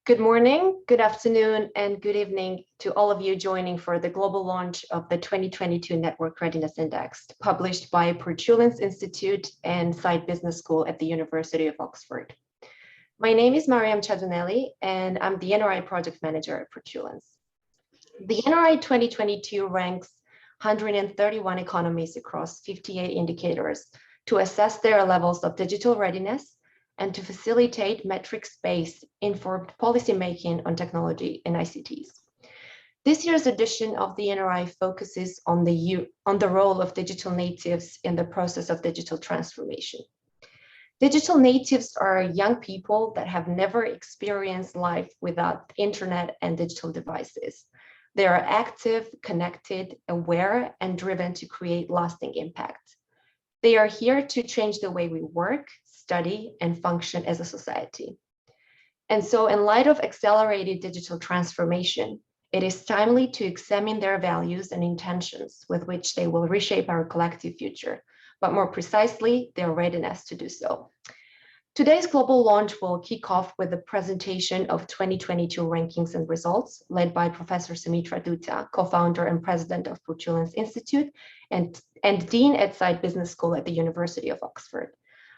Good morning, good afternoon, and good evening to all of you joining for the global launch of the 2022 Network Readiness Index, published by Portulans Institute and Side Business School at the University of Oxford. My name is Mariam Chadunelli, and I'm the NRI Project Manager at Portulans. The NRI 2022 ranks 131 economies across 58 indicators to assess their levels of digital readiness and to facilitate metrics-based informed policymaking on technology and ICTs. This year's edition of the NRI focuses on the role of digital natives in the process of digital transformation. Digital natives are young people that have never experienced life without internet and digital devices. They are active, connected, aware, and driven to create lasting impact. They are here to change the way we work, study, and function as a society. And so in light of accelerated digital transformation, it is timely to examine their values and intentions with which they will reshape our collective future, but more precisely, their readiness to do so. Today's global launch will kick off with the presentation of 2022 rankings and results led by Professor Sumitra Dutta, co-founder and president of Portulans Institute and dean at Side Business School at the University of Oxford.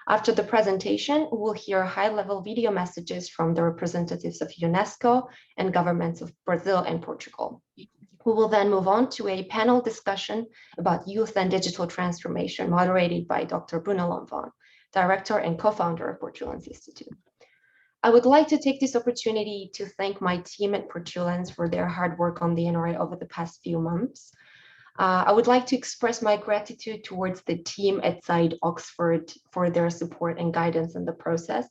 After the presentation, we'll hear high-level video messages from the representatives of UNESCO and governments of Brazil and Portugal. We will then move on to a panel discussion about youth and digital transformation moderated by Dr. Bruno Lanvin, director and co-founder of Portulans Institute. I would like to take this opportunity to thank my team at Portulans for their hard work on the NRI over the past few months. I would like to express my gratitude towards the team at Side Oxford for their support and guidance in the process.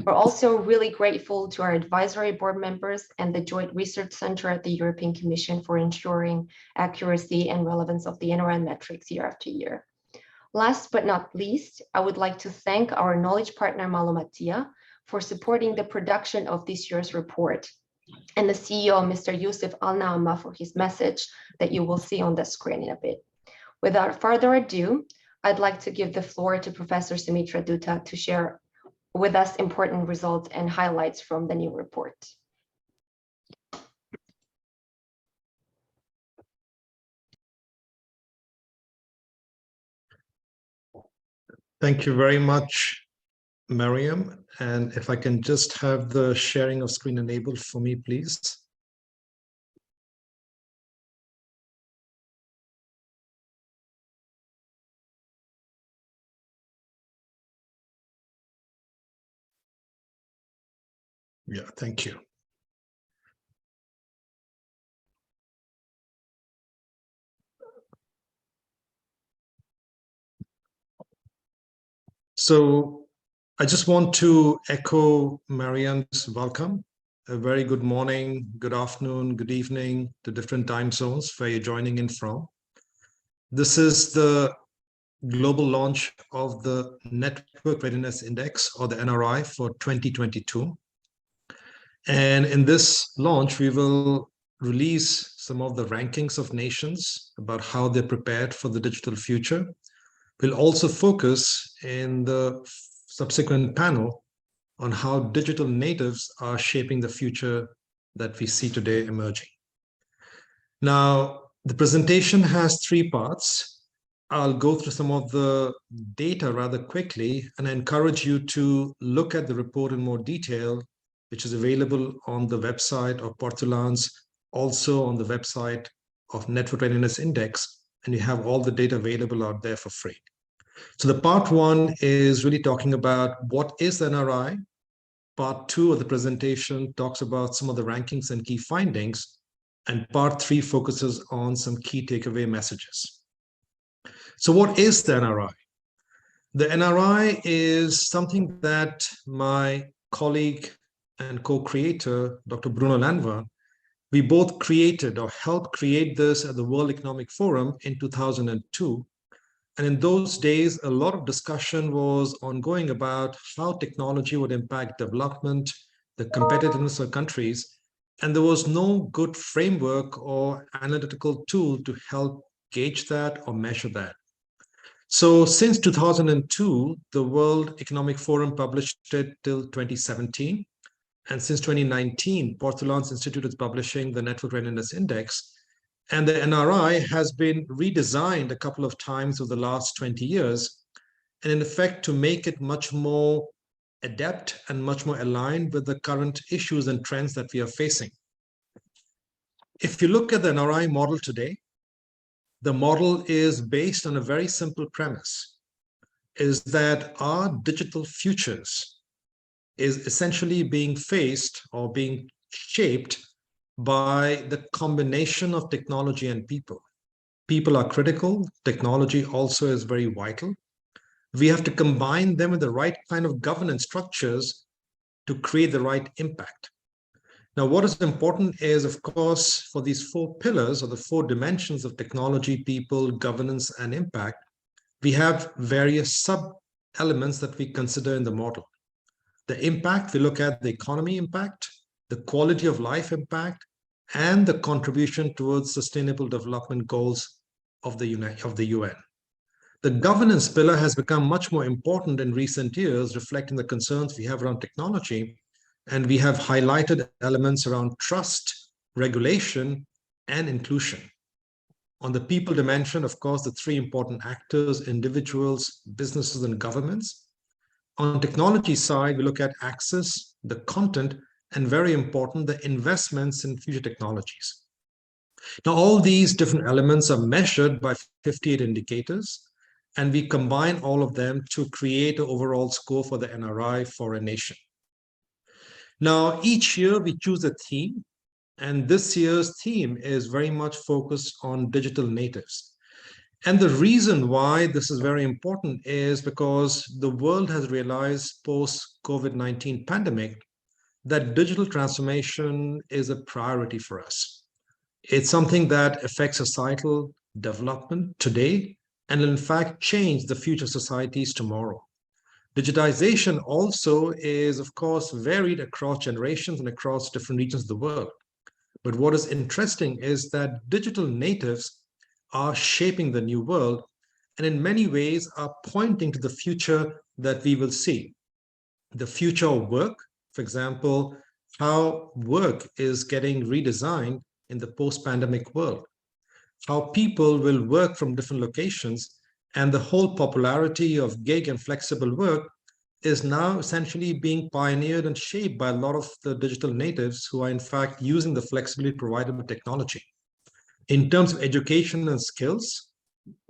We're also really grateful to our advisory board members and the Joint Research Center at the European Commission for ensuring accuracy and relevance of the NRI metrics year after year. Last but not least, I would like to thank our knowledge partner Malumatia for supporting the production of this year's report, and the CEO, Mr. Yusuf Al-Naama, for his message that you will see on the screen in a bit. Without further ado, I'd like to give the floor to Professor Sumitra Dutta to share with us important results and highlights from the new report. Thank you very much, Mariam. And if I can just have the sharing of screen enabled for me, please. Yeah, thank you. So I just want to echo Marianne's welcome. A very good morning, good afternoon, good evening to different time zones where you're joining in from. This is the global launch of the Network Readiness Index, or the NRI, for 2022. And in this launch, we will release some of the rankings of nations about how they're prepared for the digital future. We'll also focus in the subsequent panel on how digital natives are shaping the future that we see today emerging. Now, the presentation has three parts. I'll go through some of the data rather quickly, and I encourage you to look at the report in more detail, which is available on the website of Portulans, also on the website of Network Readiness Index, and you have all the data available out there for free. So the part one is really talking about what is the NRI. Part two of the presentation talks about some of the rankings and key findings. And part three focuses on some key takeaway messages. So what is the NRI? The NRI is something that my colleague and co-creator, Dr. Bruno Lanvin, we both created or helped create this at the World Economic Forum in 2002. And in those days, a lot of discussion was ongoing about how technology would impact development, the competitiveness of countries, and there was no good framework or analytical tool to help gauge that or measure that. So since 2002, the World Economic Forum published it till 2017. And since 2019, Portholan's Institute is publishing the Network Readiness Index. And the NRI has been redesigned a couple of times over the last 20 years, and in effect to make it much more adept and much more aligned with the current issues and trends that we are facing. If you look at the NRI model today, the model is based on a very simple premise, is that our digital futures is essentially being faced or being shaped by the combination of technology and people. People are critical. Technology also is very vital. We have to combine them with the right kind of governance structures to create the right impact. Now, what is important is, of course, for these four pillars or the four dimensions of technology, people, governance, and impact, we have various sub-elements that we consider in the model. The impact, we look at the economy impact, the quality of life impact, and the contribution towards sustainable development goals of the UN. The governance pillar has become much more important in recent years, reflecting the concerns we have around technology. And we have highlighted elements around trust, regulation, and inclusion. On the people dimension, of course, the three important actors, individuals, businesses, and governments. On the technology side, we look at access, the content, and very important, the investments in future technologies. Now, all these different elements are measured by 58 indicators, and we combine all of them to create an overall score for the NRI for a nation. Now, each year we choose a theme, and this year's theme is very much focused on digital natives. And the reason why this is very important is because the world has realized post-COVID-19 pandemic that digital transformation is a priority for us. It's something that affects societal development today and will in fact change the future societies tomorrow. Digitization also is, of course, varied across generations and across different regions of the world. But what is interesting is that digital natives are shaping the new world and in many ways are pointing to the future that we will see. The future of work, for example, how work is getting redesigned in the post-pandemic world, how people will work from different locations, and the whole popularity of gig and flexible work is now essentially being pioneered and shaped by a lot of the digital natives who are in fact using the flexibility provided by technology. In terms of education and skills,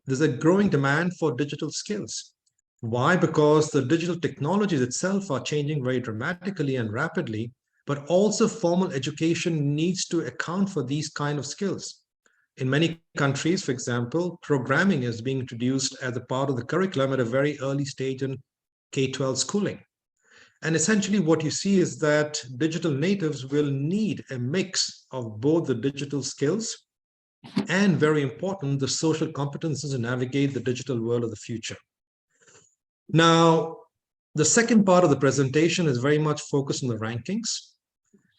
there's a growing demand for digital skills. Why? Because the digital technologies itself are changing very dramatically and rapidly, but also formal education needs to account for these kind of skills. In many countries, for example, programming is being introduced as a part of the curriculum at a very early stage in K-12 schooling. And essentially what you see is that digital natives will need a mix of both the digital skills and, very important, the social competences to navigate the digital world of the future. Now, the second part of the presentation is very much focused on the rankings.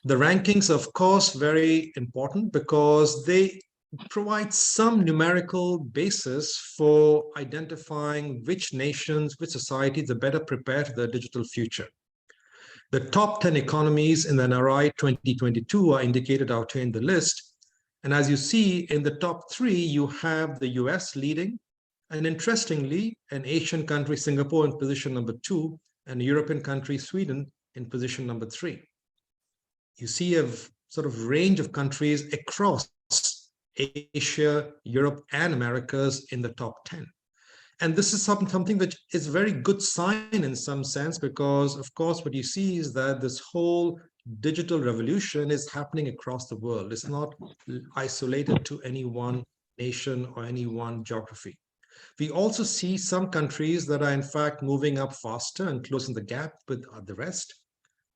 The rankings, of course, very important because they provide some numerical basis for identifying which nations, which societies are better prepared for their digital future. The top 10 economies in the NRI 2022 are indicated out here in the list. And as you see in the top three, you have the US leading, and interestingly, an Asian country, Singapore, in position number 2, and a European country, Sweden, in position number 3. You see a sort of range of countries across Asia, Europe, and Americas in the top 10. And this is something that is a very good sign in some sense, because of course, what you see is that this whole digital revolution is happening across the world. It's not isolated to any one nation or any one geography. We also see some countries that are in fact moving up faster and closing the gap with the rest.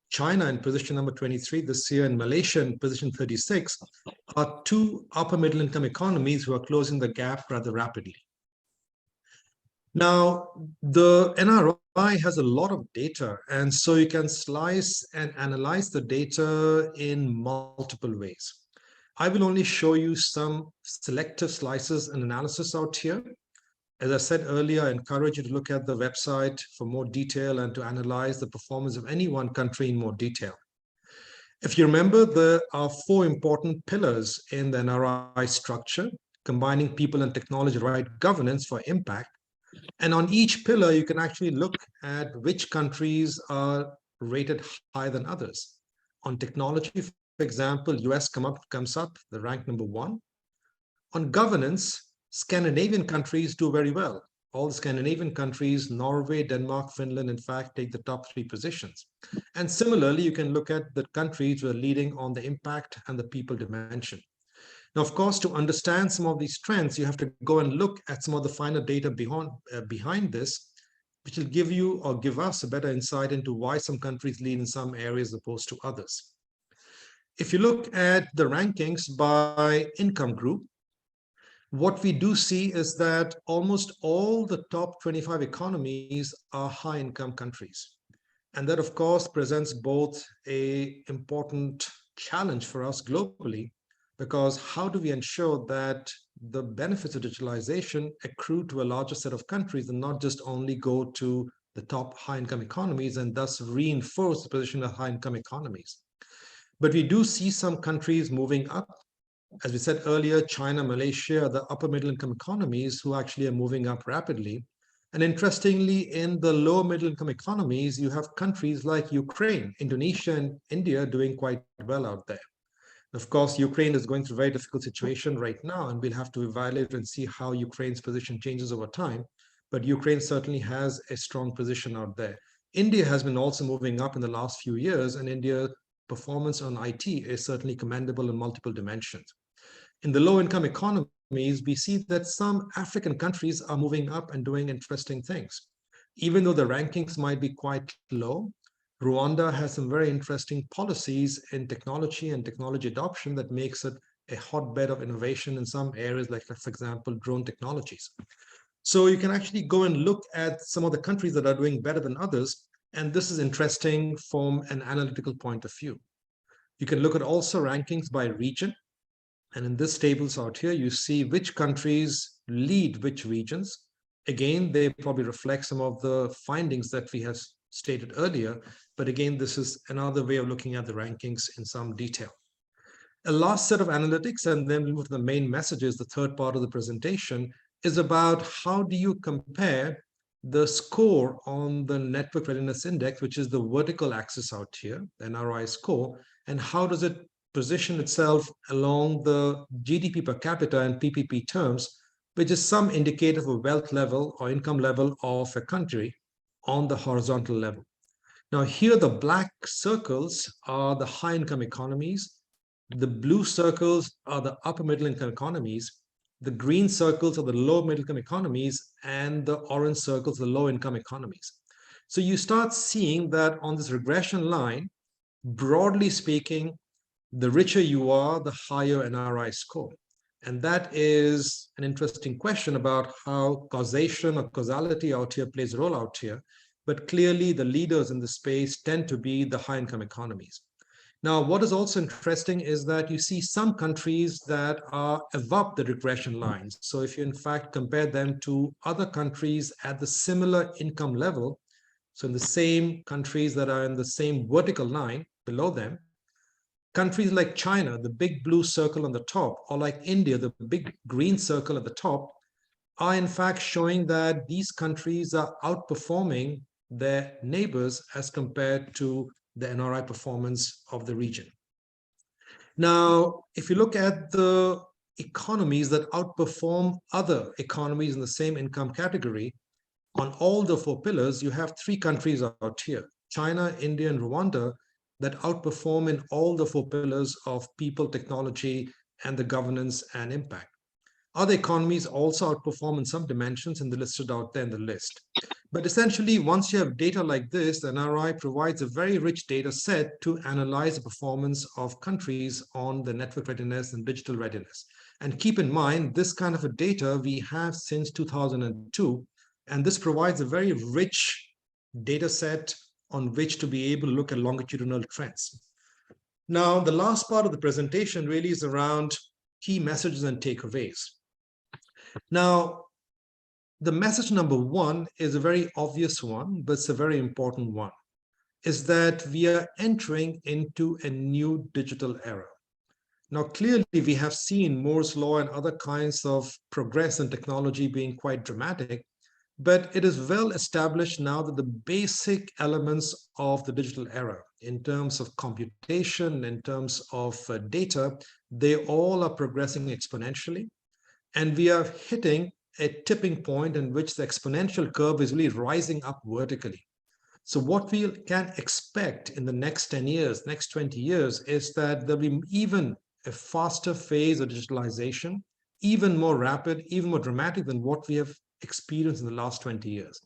China in position number 23 this year and Malaysia in position 36 are two upper middle income economies who are closing the gap rather rapidly. Now, the NRI has a lot of data, and so you can slice and analyze the data in multiple ways. I will only show you some selective slices and analysis out here. As I said earlier, I encourage you to look at the website for more detail and to analyze the performance of any one country in more detail. If you remember, there are four important pillars in the NRI structure: combining people and technology, right governance for impact. And on each pillar, you can actually look at which countries are rated higher than others. On technology, for example, US comes up, the rank number one. On governance, Scandinavian countries do very well. All the Scandinavian countries, Norway, Denmark, Finland, in fact, take the top three positions. And similarly, you can look at the countries who are leading on the impact and the people dimension. Now, of course, to understand some of these trends, you have to go and look at some of the finer data behind this, which will give you or give us a better insight into why some countries lead in some areas opposed to others. If you look at the rankings by income group, what we do see is that almost all the top 25 economies are high income countries. And that, of course, presents both an important challenge for us globally, because how do we ensure that the benefits of digitalization accrue to a larger set of countries and not just only go to the top high income economies and thus reinforce the position of high income economies? But we do see some countries moving up. As we said earlier, China, Malaysia, the upper middle income economies who actually are moving up rapidly. And interestingly, in the low middle income economies, you have countries like Ukraine, Indonesia, and India doing quite well out there. Of course, Ukraine is going through a very difficult situation right now, and we'll have to evaluate and see how Ukraine's position changes over time. But Ukraine certainly has a strong position out there. India has been also moving up in the last few years, and India's performance on IT is certainly commendable in multiple dimensions. In the low-income economies, we see that some African countries are moving up and doing interesting things. Even though the rankings might be quite low, Rwanda has some very interesting policies in technology and technology adoption that makes it a hotbed of innovation in some areas, like, for example, drone technologies. So you can actually go and look at some of the countries that are doing better than others, and this is interesting from an analytical point of view. You can look at also rankings by region. And in this tables out here, you see which countries lead which regions. Again, they probably reflect some of the findings that we have stated earlier. But again, this is another way of looking at the rankings in some detail. A last set of analytics, and then we move to the main messages, the third part of the presentation, is about how do you compare the score on the Network Readiness Index, which is the vertical axis out here, the NRI score, and how does it position itself along the GDP per capita and PPP terms, which is some indicator of wealth level or income level of a country on the horizontal level. Now here, the black circles are the high income economies. The blue circles are the upper middle income economies. The green circles are the low middle income economies, and the orange circles, the low income economies. So you start seeing that on this regression line, broadly speaking, the richer you are, the higher NRI score. And that is an interesting question about how causation or causality out here plays a role out here. But clearly, the leaders in the space tend to be the high income economies. Now, what is also interesting is that you see some countries that are above the regression lines. So if you, in fact, compare them to other countries at the similar income level, so in the same countries that are in the same vertical line below them, countries like China, the big blue circle on the top, or like India, the big green circle at the top, are in fact showing that these countries are outperforming their neighbors as compared to the NRI performance of the region. Now, if you look at the economies that outperform other economies in the same income category, on all the four pillars, you have three countries out here: China, India, and Rwanda, that outperform in all the four pillars of people, technology, and the governance and impact. Other economies also outperform in some dimensions, and they're listed out there in the list. But essentially, once you have data like this, the NRI provides a very rich data set to analyze the performance of countries on the network readiness and digital readiness. And keep in mind, this kind of a data we have since 2002, and this provides a very rich data set on which to be able to look at longitudinal trends. Now, the last part of the presentation really is around key messages and takeaways. Now, the message number one is a very obvious one, but it's a very important one. is that we are entering into a new digital era. Now, clearly, we have seen Moore's law and other kinds of progress in technology being quite dramatic, but it is well established now that the basic elements of the digital era, in terms of computation, in terms of data, they all are progressing exponentially. And we are hitting a tipping point in which the exponential curve is really rising up vertically. So what we can expect in the next 10 years, next 20 years, is that there'll be even a faster phase of digitalization, even more rapid, even more dramatic than what we have experienced in the last 20 years.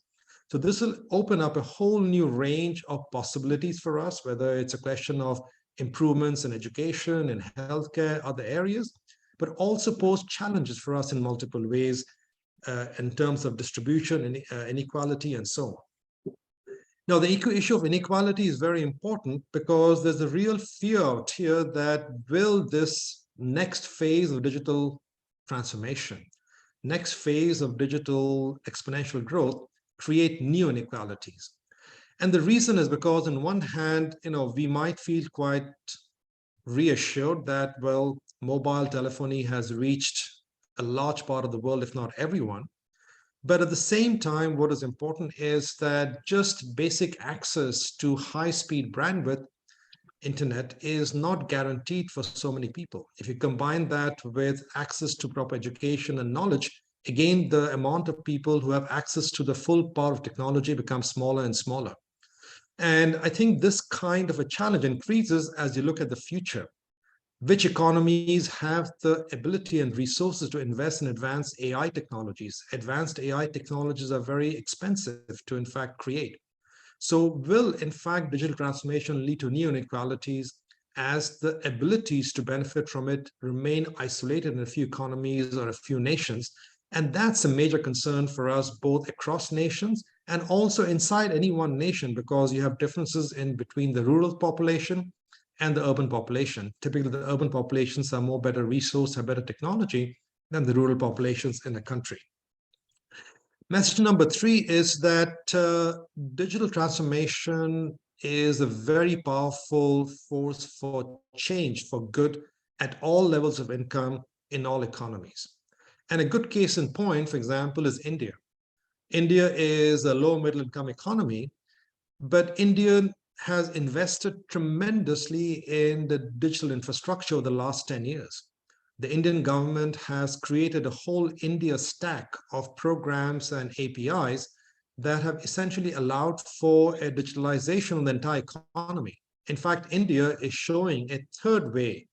So this will open up a whole new range of possibilities for us, whether it's a question of improvements in education, in healthcare, other areas, but also pose challenges for us in multiple ways in terms of distribution, inequality, and so on. Now, the issue of inequality is very important because there's a real fear out here that will this next phase of digital transformation, next phase of digital exponential growth, create new inequalities. And the reason is because on one hand, we might feel quite reassured that, well, mobile telephony has reached a large part of the world, if not everyone. But at the same time, what is important is that just basic access to high-speed bandwidth internet is not guaranteed for so many people. If you combine that with access to proper education and knowledge, again, the amount of people who have access to the full power of technology becomes smaller and smaller. And I think this kind of a challenge increases as you look at the future. Which economies have the ability and resources to invest in advanced AI technologies? Advanced AI technologies are very expensive to, in fact, create. So will, in fact, digital transformation lead to new inequalities as the abilities to benefit from it remain isolated in a few economies or a few nations? And that's a major concern for us, both across nations and also inside any one nation, because you have differences in between the rural population and the urban population. Typically, the urban populations are more better resourced, have better technology than the rural populations in the country. Message number 3 is that digital transformation is a very powerful force for change, for good, at all levels of income in all economies. And a good case in point, for example, is India. India is a low middle income economy, but India has invested tremendously in the digital infrastructure over the last 10 years. The Indian government has created a whole India stack of programs and APIs that have essentially allowed for a digitalization of the entire economy. In fact, India is showing a third way,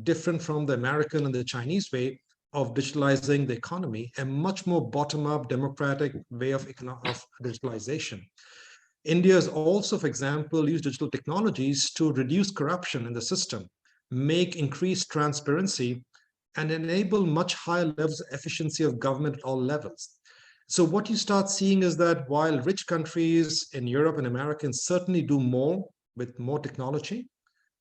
different from the American and the Chinese way of digitalizing the economy, a much more bottom-up democratic way of digitalization. India has also, for example, used digital technologies to reduce corruption in the system, make increased transparency, and enable much higher levels of efficiency of government at all levels. So what you start seeing is that while rich countries in Europe and America can certainly do more with more technology,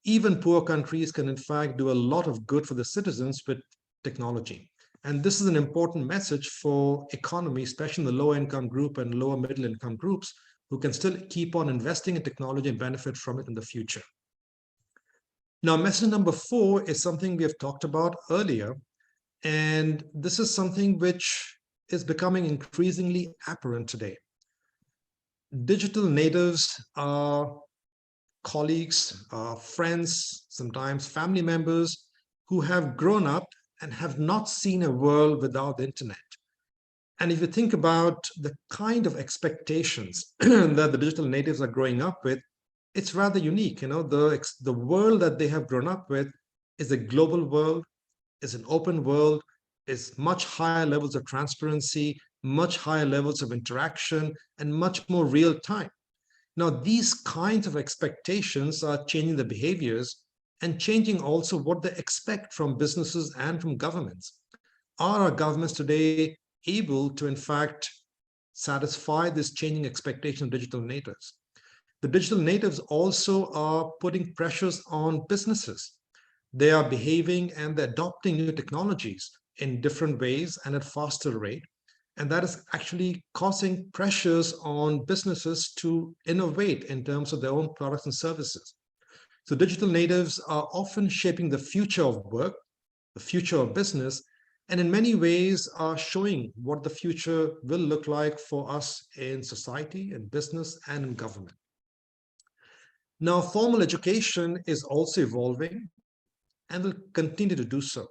even poor countries can in fact do a lot of good for the citizens with technology. And this is an important message for economy, especially in the low income group and lower middle income groups, who can still keep on investing in technology and benefit from it in the future. Now, message number 4 is something we have talked about earlier, and this is something which is becoming increasingly apparent today. Digital natives are colleagues, friends, sometimes family members who have grown up and have not seen a world without the internet. And if you think about the kind of expectations that the digital natives are growing up with, it's rather unique. The world that they have grown up with is a global world, is an open world, is much higher levels of transparency, much higher levels of interaction, and much more real time. Now, these kinds of expectations are changing the behaviors and changing also what they expect from businesses and from governments. Are our governments today able to, in fact, satisfy this changing expectation of digital natives? The digital natives also are putting pressures on businesses. They are behaving and they're adopting new technologies in different ways and at faster rate. And that is actually causing pressures on businesses to innovate in terms of their own products and services. So digital natives are often shaping the future of work, the future of business, and in many ways are showing what the future will look like for us in society, in business, and in government. Now, formal education is also evolving and will continue to do so.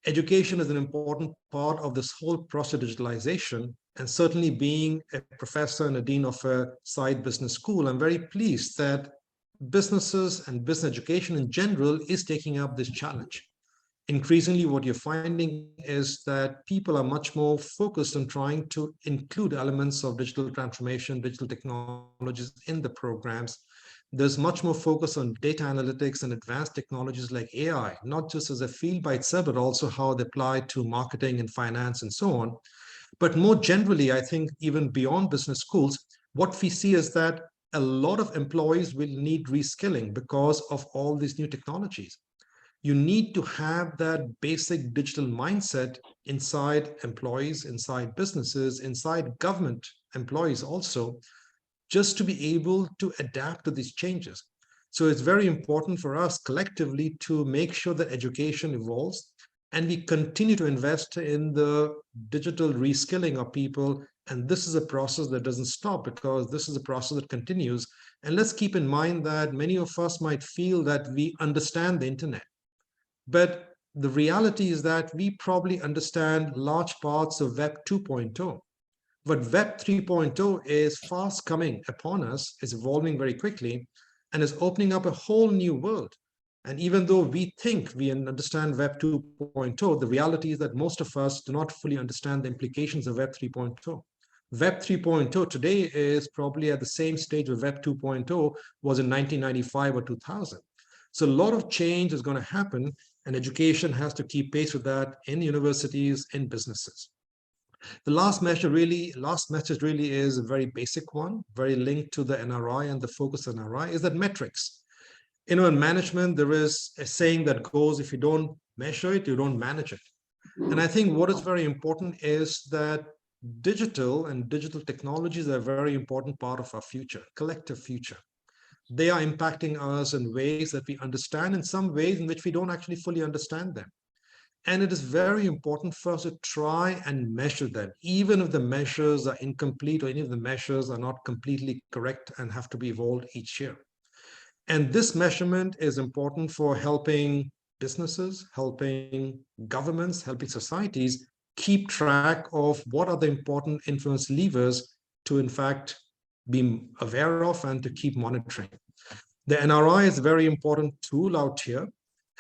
Education is an important part of this whole process of digitalization, and certainly being a professor and a dean of a side business school, I'm very pleased that businesses and business education in general is taking up this challenge. Increasingly, what you're finding is that people are much more focused on trying to include elements of digital transformation, digital technologies in the programs. There's much more focus on data analytics and advanced technologies like AI, not just as a field by itself, but also how they apply to marketing and finance and so on. But more generally, I think even beyond business schools, what we see is that a lot of employees will need reskilling because of all these new technologies. You need to have that basic digital mindset inside employees, inside businesses, inside government employees also, just to be able to adapt to these changes. So it's very important for us collectively to make sure that education evolves and we continue to invest in the digital reskilling of people. And this is a process that doesn't stop, because this is a process that continues. And let's keep in mind that many of us might feel that we understand the internet, but the reality is that we probably understand large parts of Web 2.0. But Web 3.0 is fast coming upon us, is evolving very quickly, and is opening up a whole new world. And even though we think we understand Web 2.0, the reality is that most of us do not fully understand the implications of Web 3.0. Web 3.0 today is probably at the same stage of Web 2.0 was in 1995 or 2000. So a lot of change is going to happen, and education has to keep pace with that in universities, in businesses. The last message really is a very basic one, very linked to the NRI and the focus of NRI, is that metrics. In management, there is a saying that goes, if you don't measure it, you don't manage it. And I think what is very important is that digital and digital technologies are a very important part of our future, collective future. They are impacting us in ways that we understand, in some ways in which we don't actually fully understand them. And it is very important for us to try and measure them, even if the measures are incomplete or any of the measures are not completely correct and have to be evolved each year. And this measurement is important for helping businesses, helping governments, helping societies keep track of what are the important influence levers to, in fact, be aware of and to keep monitoring. The NRI is a very important tool out here.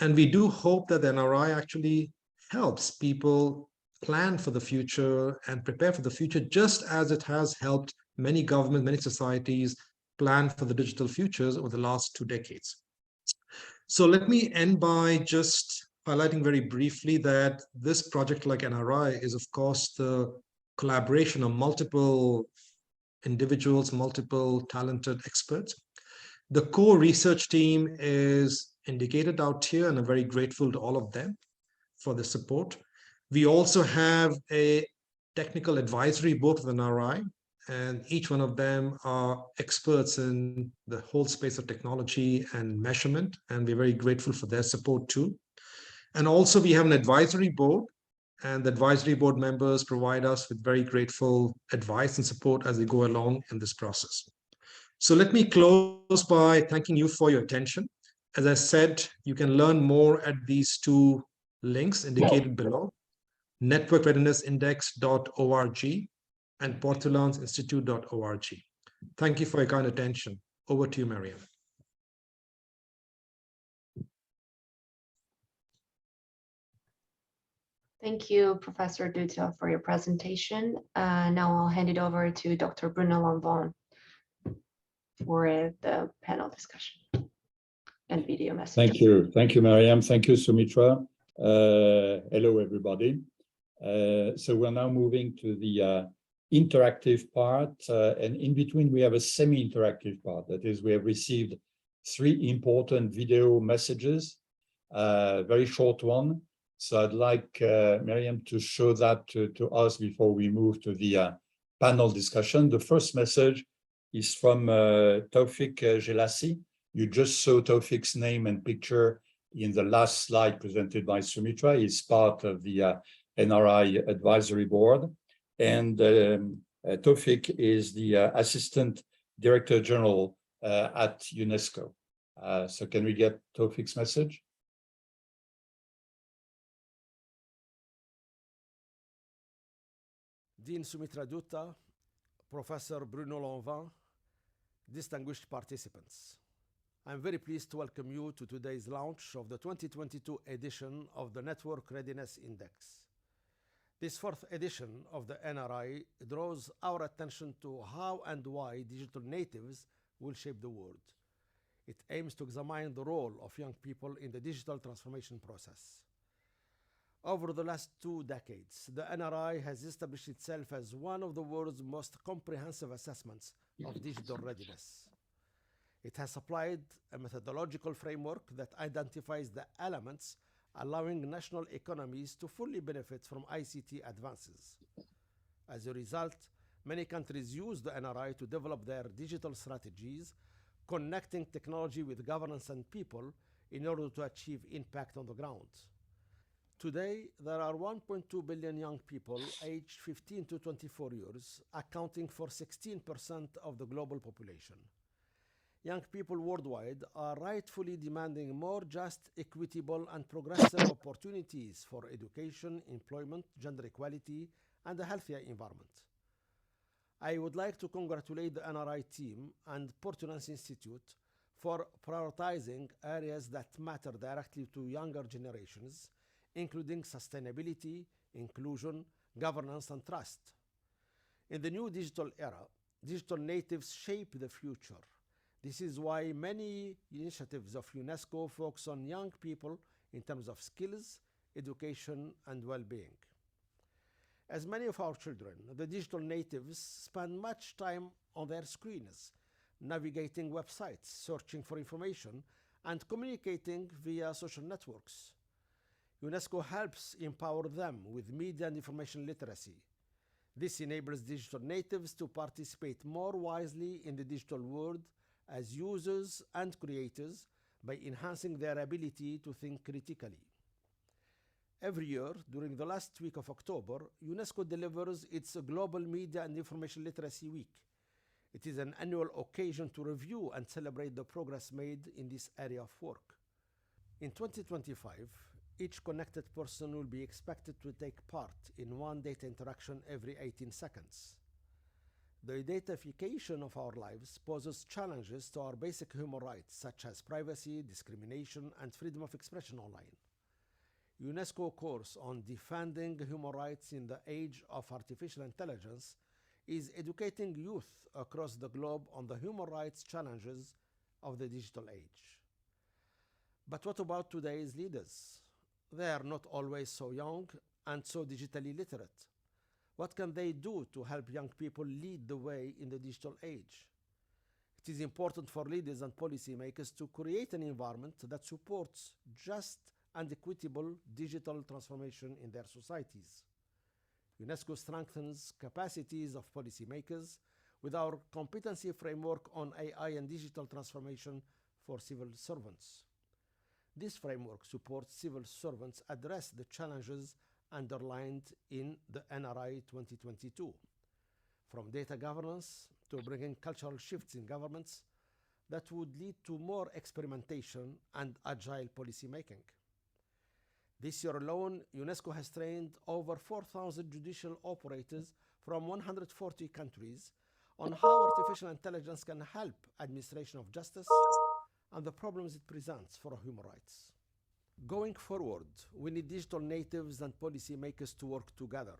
And we do hope that the NRI actually helps people plan for the future and prepare for the future, just as it has helped many governments, many societies plan for the digital futures over the last 2 decades. So let me end by just highlighting very briefly that this project, like NRI, is of course the collaboration of multiple individuals, multiple talented experts. The core research team is indicated out here, and I'm very grateful to all of them for the support. We also have a technical advisory board of the NRI, and each one of them are experts in the whole space of technology and measurement, and we're very grateful for their support too. And also we have an advisory board, and the advisory board members provide us with very grateful advice and support as we go along in this process. So let me close by thanking you for your attention. As I said, you can learn more at these 2 links indicated below, networkreadinessindex.org and portulansinstitute.org. Thank you for your kind attention. Over to you, Mariam. Thank you, Professor Duta, for your presentation. Now I'll hand it over to Dr. Bruno Lambon for the panel discussion and video message. Thank you. Thank you, Mariam. Thank you, Sumitra. Hello, everybody. So we're now moving to the interactive part. And in between, we have a semi-interactive part. That is, we have received 3 important video messages, very short one. So I'd like Miriam to show that to us before we move to the panel discussion. The first message is from Taufik Jelassi. You just saw Taufik's name and picture in the last slide presented by Sumitra. He's part of the NRI advisory board. And Taufik is the Assistant Director General at UNESCO. So can we get Taufik's message? Dean Sumitra Dutta, Professor Bruno Lanvin, distinguished participants. I'm very pleased to welcome you to today's launch of the 2022 edition of the Network Readiness Index. This fourth edition of the NRI draws our attention to how and why digital natives will shape the world. It aims to examine the role of young people in the digital transformation process. Over the last 2 decades, the NRI has established itself as one of the world's most comprehensive assessments of digital readiness. It has applied a methodological framework that identifies the elements allowing national economies to fully benefit from ICT advances. As a result, many countries use the NRI to develop their digital strategies, connecting technology with governance and people in order to achieve impact on the ground. Today, there are 1.2 billion young people aged 15 to 24 years, accounting for 16% of the global population. Young people worldwide are rightfully demanding more just, equitable, and progressive opportunities for education, employment, gender equality, and a healthier environment. I would like to congratulate the NRI team and Portunance Institute for prioritizing areas that matter directly to younger generations, including sustainability, inclusion, governance, and trust. In the new digital era, digital natives shape the future. This is why many initiatives of UNESCO focus on young people in terms of skills, education, and well-being. As many of our children, the digital natives spend much time on their screens, navigating websites, searching for information, and communicating via social networks. UNESCO helps empower them with media and information literacy. This enables digital natives to participate more wisely in the digital world as users and creators by enhancing their ability to think critically. Every year, during the last week of October, UNESCO delivers its Global Media and Information Literacy Week. It is an annual occasion to review and celebrate the progress made in this area of work. In 2025, each connected person will be expected to take part in one data interaction every 18 seconds. The datafication of our lives poses challenges to our basic human rights, such as privacy, discrimination, and freedom of expression online. UNESCO course on defending human rights in the age of artificial intelligence is educating youth across the globe on the human rights challenges of the digital age. But what about today's leaders? They are not always so young and so digitally literate. What can they do to help young people lead the way in the digital age? It is important for leaders and policymakers to create an environment that supports just and equitable digital transformation in their societies. UNESCO strengthens capacities of policymakers with our competency framework on AI and digital transformation for civil servants. This framework supports civil servants address the challenges underlined in the NRI 2022, from data governance to bringing cultural shifts in governments that would lead to more experimentation and agile policymaking. This year alone, UNESCO has trained over 4,000 judicial operators from 140 countries on how artificial intelligence can help administration of justice and the problems it presents for human rights. Going forward, we need digital natives and policymakers to work together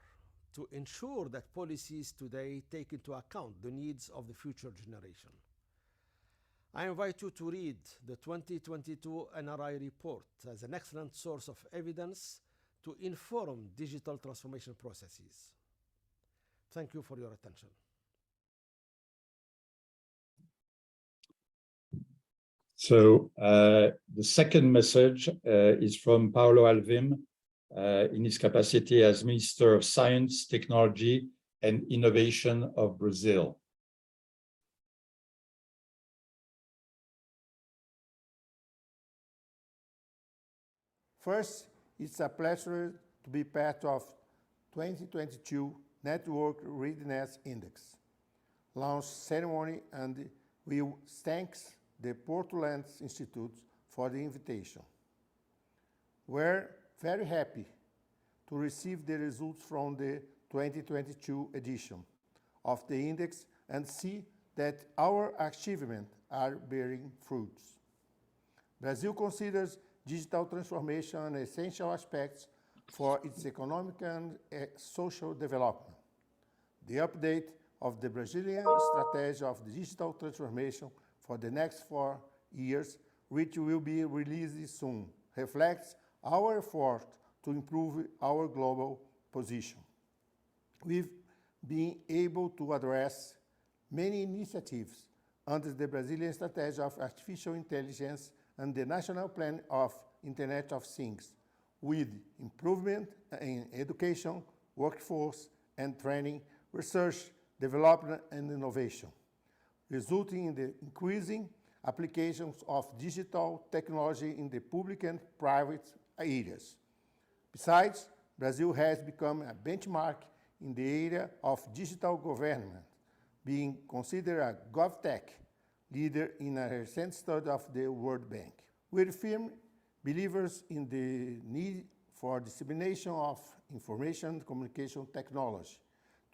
to ensure that policies today take into account the needs of the future generation. I invite you to read the 2022 NRI report as an excellent source of evidence to inform digital transformation processes. Thank you for your attention. So the second message is from Paolo Alvim, in his capacity as Minister of Science, Technology, and Innovation of Brazil. First, it's a pleasure to be part of 2022 Network Readiness Index launch ceremony, and we thank the Portland Institute for the invitation. We're very happy to receive the results from the 2022 edition of the index and see that our achievements are bearing fruits. Brazil considers digital transformation an essential aspect for its economic and social development. The update of the Brazilian strategy of digital transformation for the next 4 years, which will be released soon, reflects our effort to improve our global position. We've been able to address many initiatives under the Brazilian Strategy of Artificial Intelligence and the National Plan of Internet of Things, with improvement in education, workforce and training, research, development and innovation, resulting in the increasing applications of digital technology in the public and private areas. Besides, Brazil has become a benchmark in the area of digital government, being considered a GovTech leader in a recent study of the World Bank. We're firm believers in the need for dissemination of information and communication technology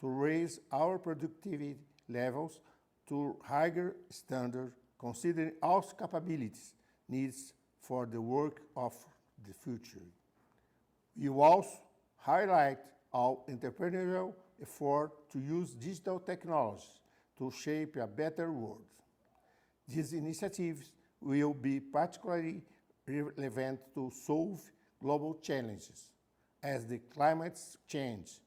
to raise our productivity levels to higher standards, considering all capabilities needs for the work of the future. You also highlight our entrepreneurial effort to use digital technologies to shape a better world. These initiatives will be particularly relevant to solve global challenges as the climate change,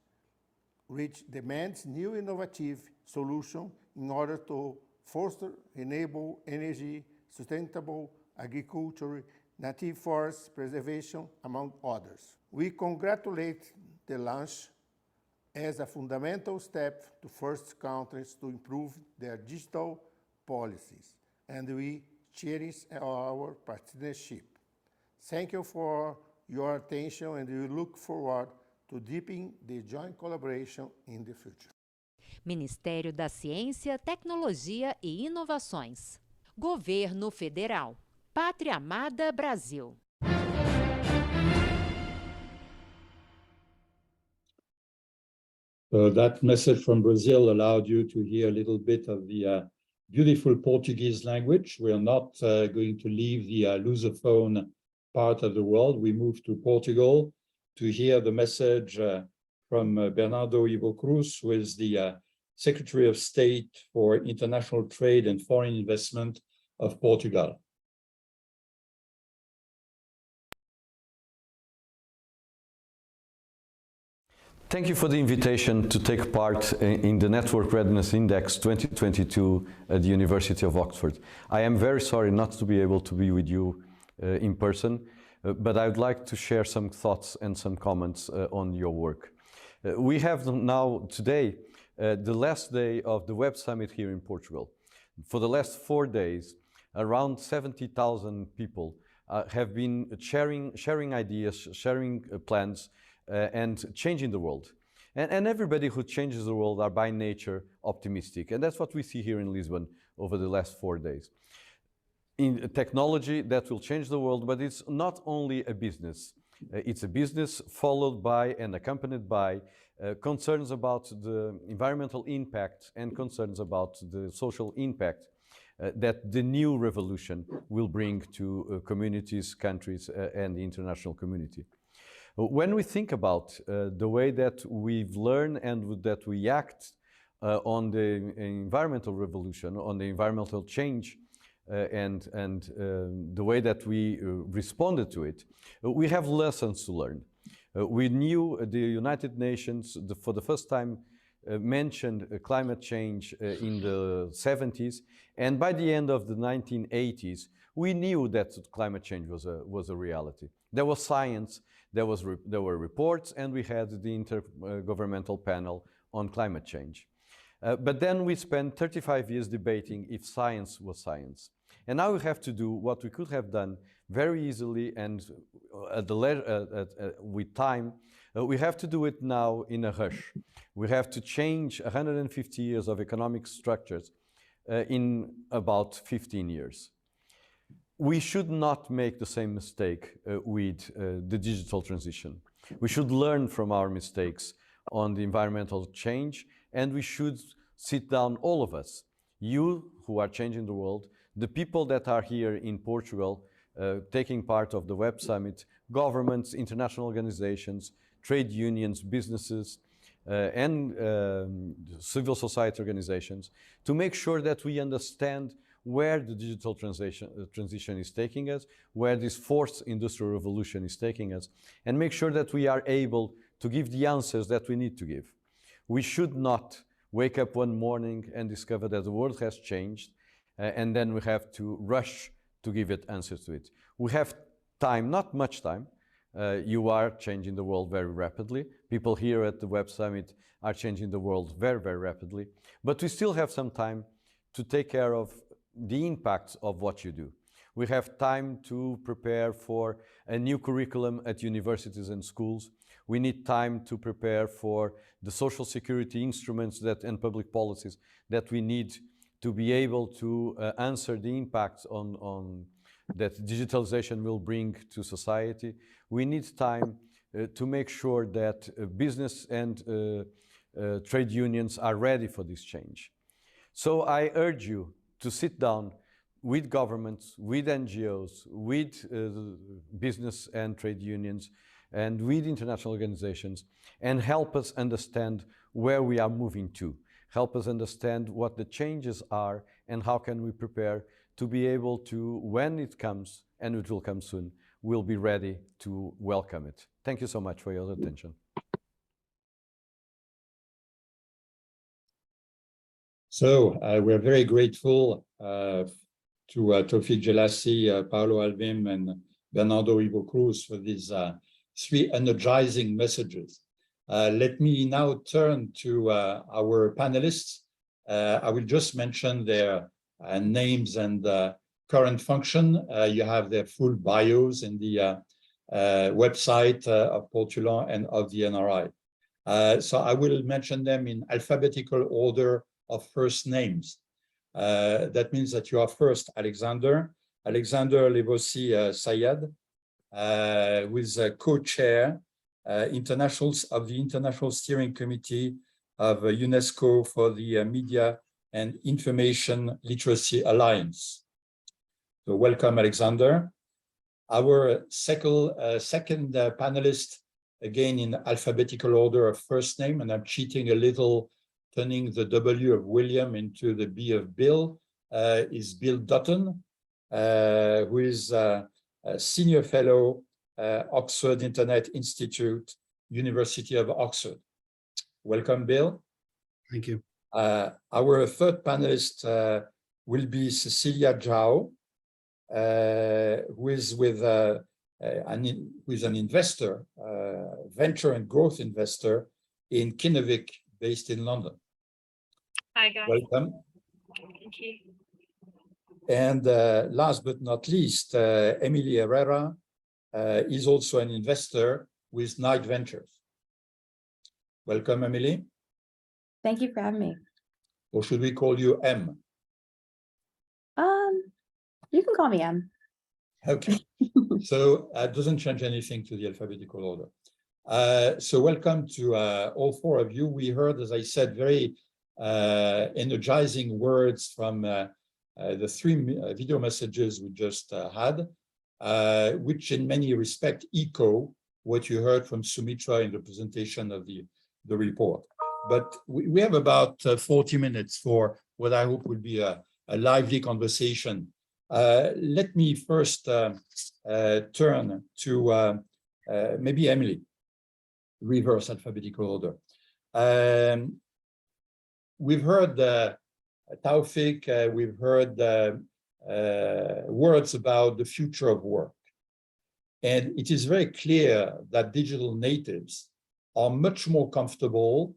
which demands new innovative solutions in order to foster renewable energy, sustainable agriculture, native forest preservation, among others. We congratulate the launch as a fundamental step to first countries to improve their digital policies, and we cherish our partnership. Thank you for your attention, and we look forward to deepening the joint collaboration in the future. Ministério da Ciência, Tecnologia e Inovações. Governo Federal. Pátria Amada Brasil. That message from Brazil allowed you to hear a little bit of the beautiful Portuguese language. We are not going to leave the Lusophone part of the world. We move to Portugal to hear the message from Bernardo Ivo Cruz, who is the Secretary of State for International Trade and Foreign Investment of Portugal. Thank you for the invitation to take part in the Network Readiness Index 2022 at the University of Oxford. I am very sorry not to be able to be with you in person, but I would like to share some thoughts and some comments on your work. We have now today the last day of the Web Summit here in Portugal. For the last 4 days, around 70,000 people have been sharing ideas, sharing plans, and changing the world. And everybody who changes the world are by nature optimistic. And that's what we see here in Lisbon over the last 4 days. In technology that will change the world, but it's not only a business. It's a business followed by and accompanied by concerns about the environmental impact and concerns about the social impact that the new revolution will bring to communities, countries, and the international community. When we think about the way that we've learned and that we act on the environmental revolution, on the environmental change, and the way that we responded to it, we have lessons to learn. We knew the United Nations for the first time mentioned climate change in the 70s, and by the end of the 1980s, we knew that climate change was a reality. There was science, there were reports, and we had the intergovernmental panel on climate change. But then we spent 35 years debating if science was science. And now we have to do what we could have done very easily and with time. We have to do it now in a rush. We have to change 150 years of economic structures in about 15 years. We should not make the same mistake with the digital transition. We should learn from our mistakes on the environmental change, and we should sit down, all of us, you who are changing the world, the people that are here in Portugal taking part of the Web Summit, governments, international organizations, trade unions, businesses, and civil society organizations, to make sure that we understand where the digital transition is taking us, where this fourth industrial revolution is taking us, and make sure that we are able to give the answers that we need to give. We should not wake up one morning and discover that the world has changed, and then we have to rush to give it answers to it. We have time, not much time. You are changing the world very rapidly. People here at the Web Summit are changing the world very, very rapidly. But we still have some time to take care of the impacts of what you do. We have time to prepare for a new curriculum at universities and schools. We need time to prepare for the social security instruments and public policies that we need to be able to answer the impacts on that digitalization will bring to society. We need time to make sure that business and trade unions are ready for this change. So I urge you to sit down with governments, with NGOs, with business and trade unions, and with international organizations, and help us understand where we are moving to. Help us understand what the changes are and how can we prepare to be able to, when it comes, and it will come soon, we'll be ready to welcome it. Thank you so much for your attention. So we're very grateful to Tawfiq Jelassi, Paolo Alvim, and Bernardo Ivo Cruz for these three energizing messages. Let me now turn to our panelists. I will just mention their names and current function. You have their full bios in the website of Portulan and of the NRI. So I will mention them in alphabetical order of first names. That means that you are first Alexander Levossi Sayed, who is co-chair of the International Steering Committee of UNESCO for the Media and Information Literacy Alliance. So welcome, Alexander. Our second panelist, again in alphabetical order of first name, and I'm cheating a little, turning the W of William into the B of Bill, is Bill Dutton, who is a senior fellow, Oxford Internet Institute, University of Oxford. Welcome, Bill. Thank you. Our third panelist will be Cecilia Zhao, who is an investor, venture and growth investor in Kinnevik, based in London. Hi, guys. Welcome. Thank you. And last but not least, Emily Herrera is also an investor with Knight Ventures. Welcome, Emily. Thank you for having me. Or should we call you M? You can call me M. Okay. So it doesn't change anything to the alphabetical order. So welcome to all four of you. We heard, as I said, very energizing words from the three video messages we just had, which in many respects echo what you heard from Sumitra in the presentation of the report. But we have about 40 minutes for what I hope will be a lively conversation. Let me first turn to maybe Emily, reverse alphabetical order. We've heard Tawfiq, we've heard words about the future of work. And it is very clear that digital natives are much more comfortable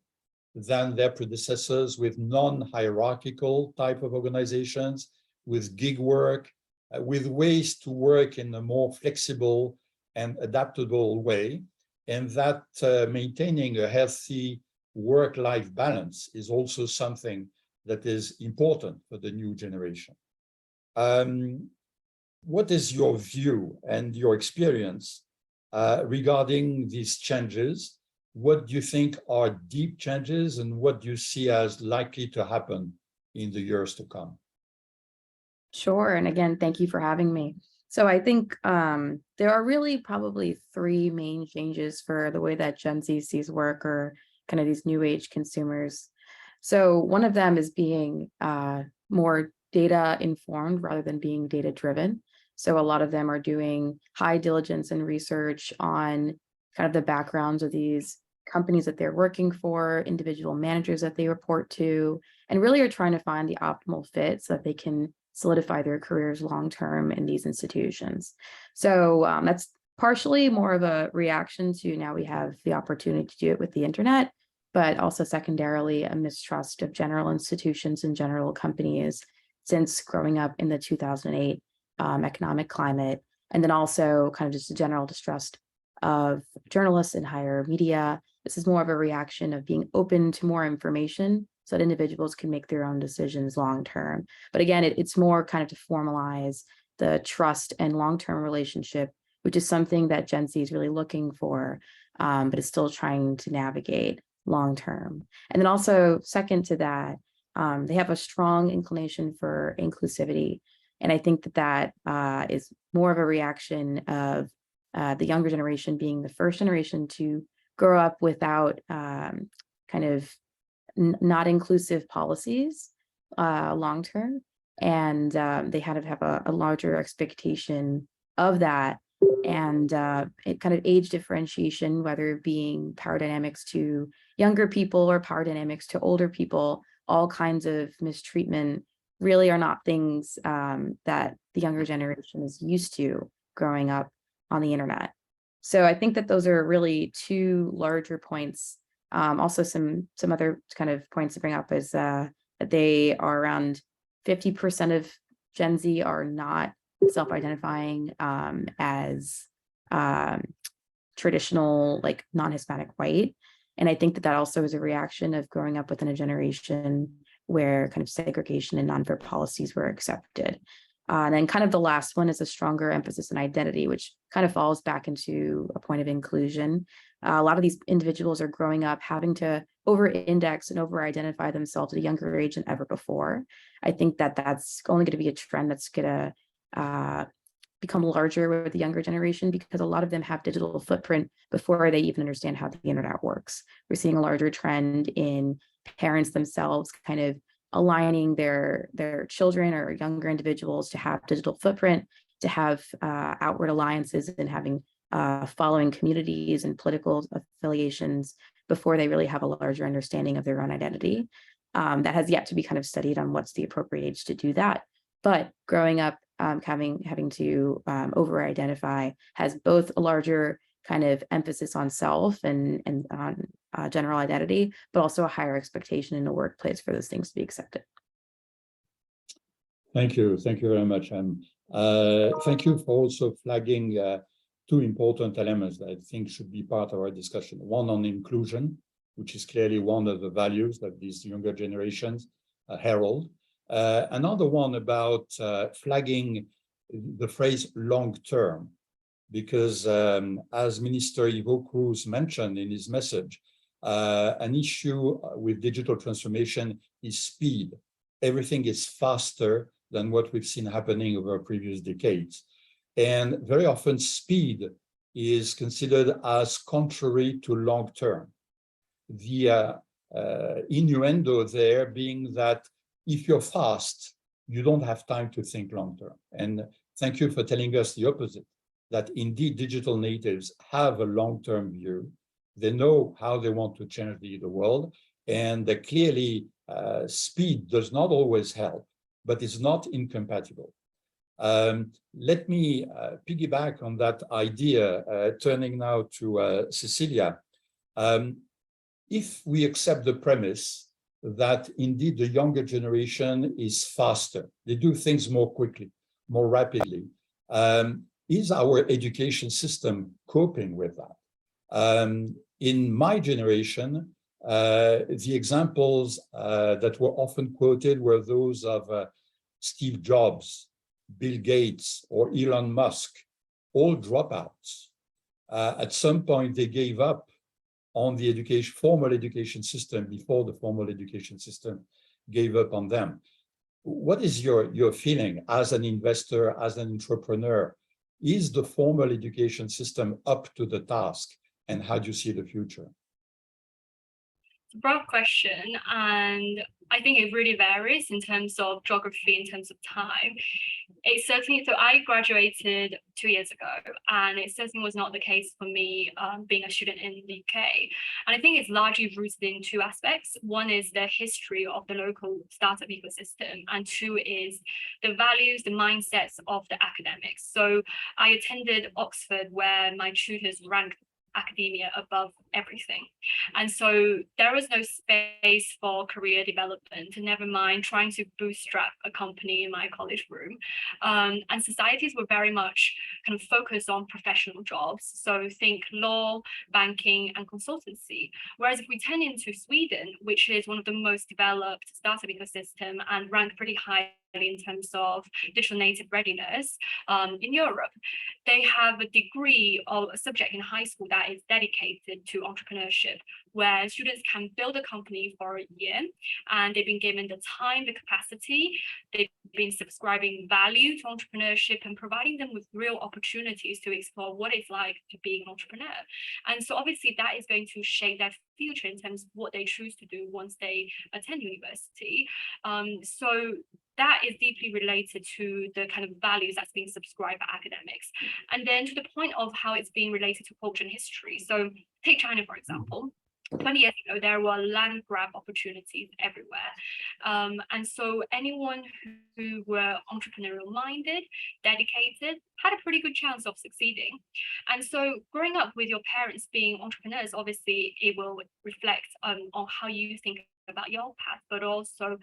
than their predecessors with non-hierarchical type of organizations, with gig work, with ways to work in a more flexible and adaptable way, and that maintaining a healthy work-life balance is also something that is important for the new generation. What is your view and your experience regarding these changes? What do you think are deep changes, and what do you see as likely to happen in the years to come? Sure. And again, thank you for having me. So I think there are really probably three main changes for the way that Gen Z sees work, or kind of these new age consumers. So one of them is being more data informed rather than being data driven. So a lot of them are doing high diligence and research on kind of the backgrounds of these companies that they're working for, individual managers that they report to, and really are trying to find the optimal fit so that they can solidify their careers long-term in these institutions. So that's partially more of a reaction to now we have the opportunity to do it with the internet, but also secondarily a mistrust of general institutions and general companies since growing up in the 2008 economic climate, and then also kind of just a general distrust of journalists and higher media. This is more of a reaction of being open to more information so that individuals can make their own decisions long term. But again, it's more kind of to formalize the trust and long-term relationship, which is something that Gen Z is really looking for, but is still trying to navigate long term. And then also second to that, they have a strong inclination for inclusivity. And I think that is more of a reaction of the younger generation being the first generation to grow up without kind of not inclusive policies long term. And they had to have a larger expectation of that. And it kind of age differentiation, whether being power dynamics to younger people or power dynamics to older people, all kinds of mistreatment really are not things that the younger generation is used to growing up on the internet. So I think that those are really two larger points. Also some other kind of points to bring up is that they are around 50% of Gen Z are not self-identifying as traditional, like non-Hispanic white. And I think that also is a reaction of growing up within a generation where kind of segregation and non-fair policies were accepted. And then kind of the last one is a stronger emphasis on identity, which kind of falls back into a point of inclusion. A lot of these individuals are growing up having to over-index and over-identify themselves at a younger age than ever before. I think that that's only going to be a trend that's going to become larger with the younger generation, because a lot of them have digital footprint before they even understand how the internet works. We're seeing a larger trend in parents themselves kind of aligning their children or younger individuals to have digital footprint, to have outward alliances, and having following communities and political affiliations before they really have a larger understanding of their own identity. That has yet to be kind of studied on what's the appropriate age to do that. But growing up, having to over-identify has both a larger kind of emphasis on self and on general identity, but also a higher expectation in the workplace for those things to be accepted. Thank you very much. And thank you for also flagging two important elements that I think should be part of our discussion. One on inclusion, which is clearly one of the values that these younger generations herald. Another one about flagging the phrase long-term, because as Minister Ivo Cruz mentioned in his message, an issue with digital transformation is speed. Everything is faster than what we've seen happening over previous decades. And very often speed is considered as contrary to long-term. The innuendo there being that if you're fast, you don't have time to think long-term. And thank you for telling us the opposite, that indeed digital natives have a long-term view. They know how they want to change the world, and clearly speed does not always help, but it's not incompatible. Let me piggyback on that idea, turning now to Cecilia. If we accept the premise that indeed the younger generation is faster, they do things more quickly, more rapidly, is our education system coping with that? In my generation, the examples that were often quoted were those of Steve Jobs, Bill Gates, or Elon Musk, all dropouts. At some point, they gave up on the formal education system before the formal education system gave up on them. What is your feeling as an investor, as an entrepreneur? Is the formal education system up to the task, and how do you see the future? It's a broad question, and I think it really varies in terms of geography, in terms of time. It certainly, so I graduated 2 years ago, and it certainly was not the case for me being a student in the UK. And I think it's largely rooted in two aspects. One is the history of the local startup ecosystem, and two is the values, the mindsets of the academics. So I attended Oxford, where my tutors ranked academia above everything. And so there was no space for career development, and never mind trying to bootstrap a company in my college room. And societies were very much kind of focused on professional jobs. So think law, banking, and consultancy. Whereas if we turn into Sweden, which is one of the most developed startup ecosystem and ranked pretty high in terms of digital native readiness in Europe, they have a degree of a subject in high school that is dedicated to entrepreneurship, where students can build a company for a year, and they've been given the time, the capacity, they've been subscribing value to entrepreneurship and providing them with real opportunities to explore what it's like to be an entrepreneur. And so obviously that is going to shape their future in terms of what they choose to do once they attend university. So that is deeply related to the kind of values that's being subscribed by academics. And then to the point of how it's being related to culture and history. So take China, for example. 20 years ago, there were land grab opportunities everywhere. And so anyone who were entrepreneurial minded, dedicated, had a pretty good chance of succeeding. And so growing up with your parents being entrepreneurs, obviously it will reflect on how you think about your path, but also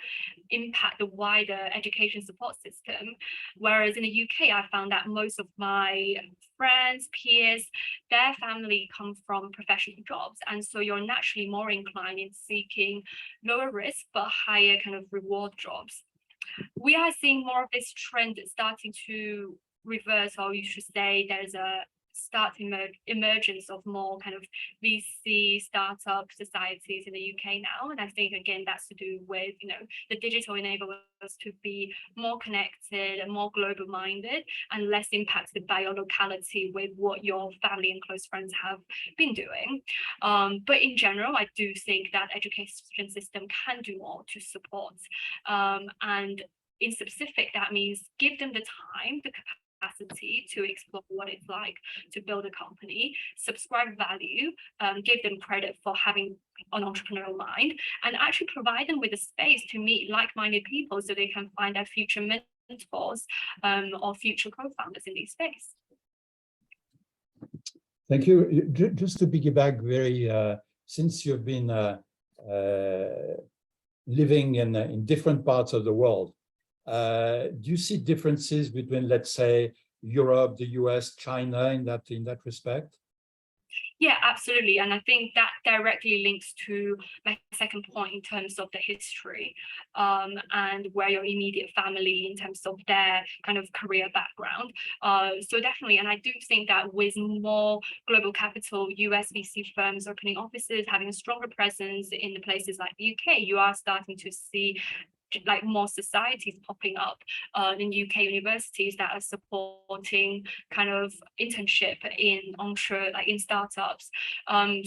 impact the wider education support system. Whereas in the UK, I found that most of my friends, peers, their family come from professional jobs. And so you're naturally more inclined in seeking lower risk, but higher kind of reward jobs. We are seeing more of this trend starting to reverse, or you should say there's a emergence of more kind of VC startup societies in the UK now. And I think, again, that's to do with, the digital enable us to be more connected and more global minded and less impacted by your locality with what your family and close friends have been doing. But in general, I do think that education system can do more to support. And in specific, that means give them the time, the capacity to explore what it's like to build a company, subscribe value, give them credit for having an entrepreneurial mind, and actually provide them with a space to meet like-minded people so they can find their future mentors or future co-founders in this space. Thank you. Just to piggyback since you've been living in different parts of the world, do you see differences between, let's say, Europe, the US, China in that respect? Yeah, absolutely. And I think that directly links to my second point in terms of the history and where your immediate family in terms of their kind of career background. So definitely, and I do think that with more global capital, US VC firms opening offices, having a stronger presence in the places like the UK, you are starting to see like more societies popping up in UK universities that are supporting kind of internship in startups.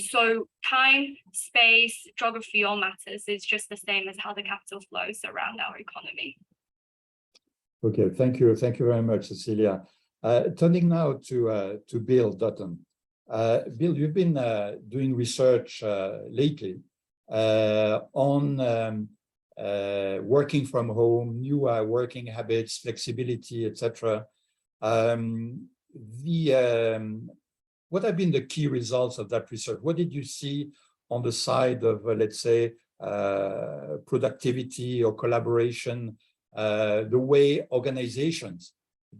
So time, space, geography all matters. It's just the same as how the capital flows around our economy. Okay, thank you very much, Cecilia. Turning now to Bill Dutton. Bill, you've been doing research lately on working from home, new working habits, flexibility, etc. What have been the key results of that research? What did you see on the side of, let's say, productivity or collaboration, the way organizations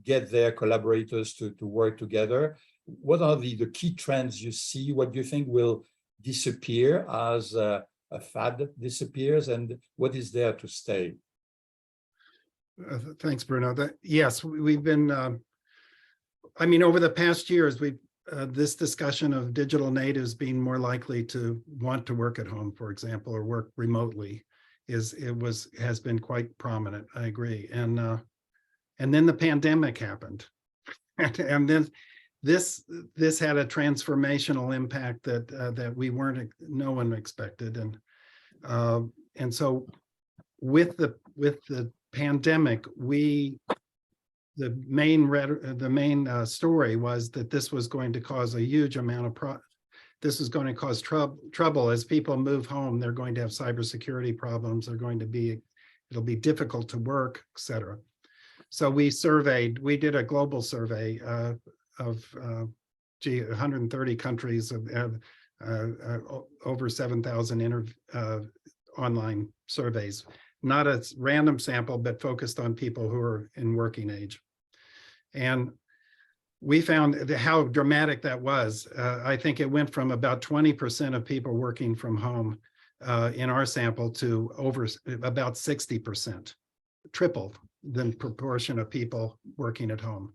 get their collaborators to work together? What are the key trends you see? What do you think will disappear as a fad disappears, and what is there to stay? Thanks, Bruno. Yes, we've been, I mean, over the past years, we've this discussion of digital natives being more likely to want to work at home, for example, or work remotely, has been quite prominent. I agree. And then the pandemic happened, and then this had a transformational impact that no one expected, and so with the pandemic, the main story was that this was going to cause a huge amount of this is going to cause trouble as people move home. They're going to have cybersecurity problems. It'll be difficult to work, etc. So we did a global survey of 130 countries of over 7,000 online surveys, not a random sample, but focused on people who are in working age. And we found how dramatic that was. I think it went from about 20% of people working from home in our sample to over about 60%, tripled the proportion of people working at home.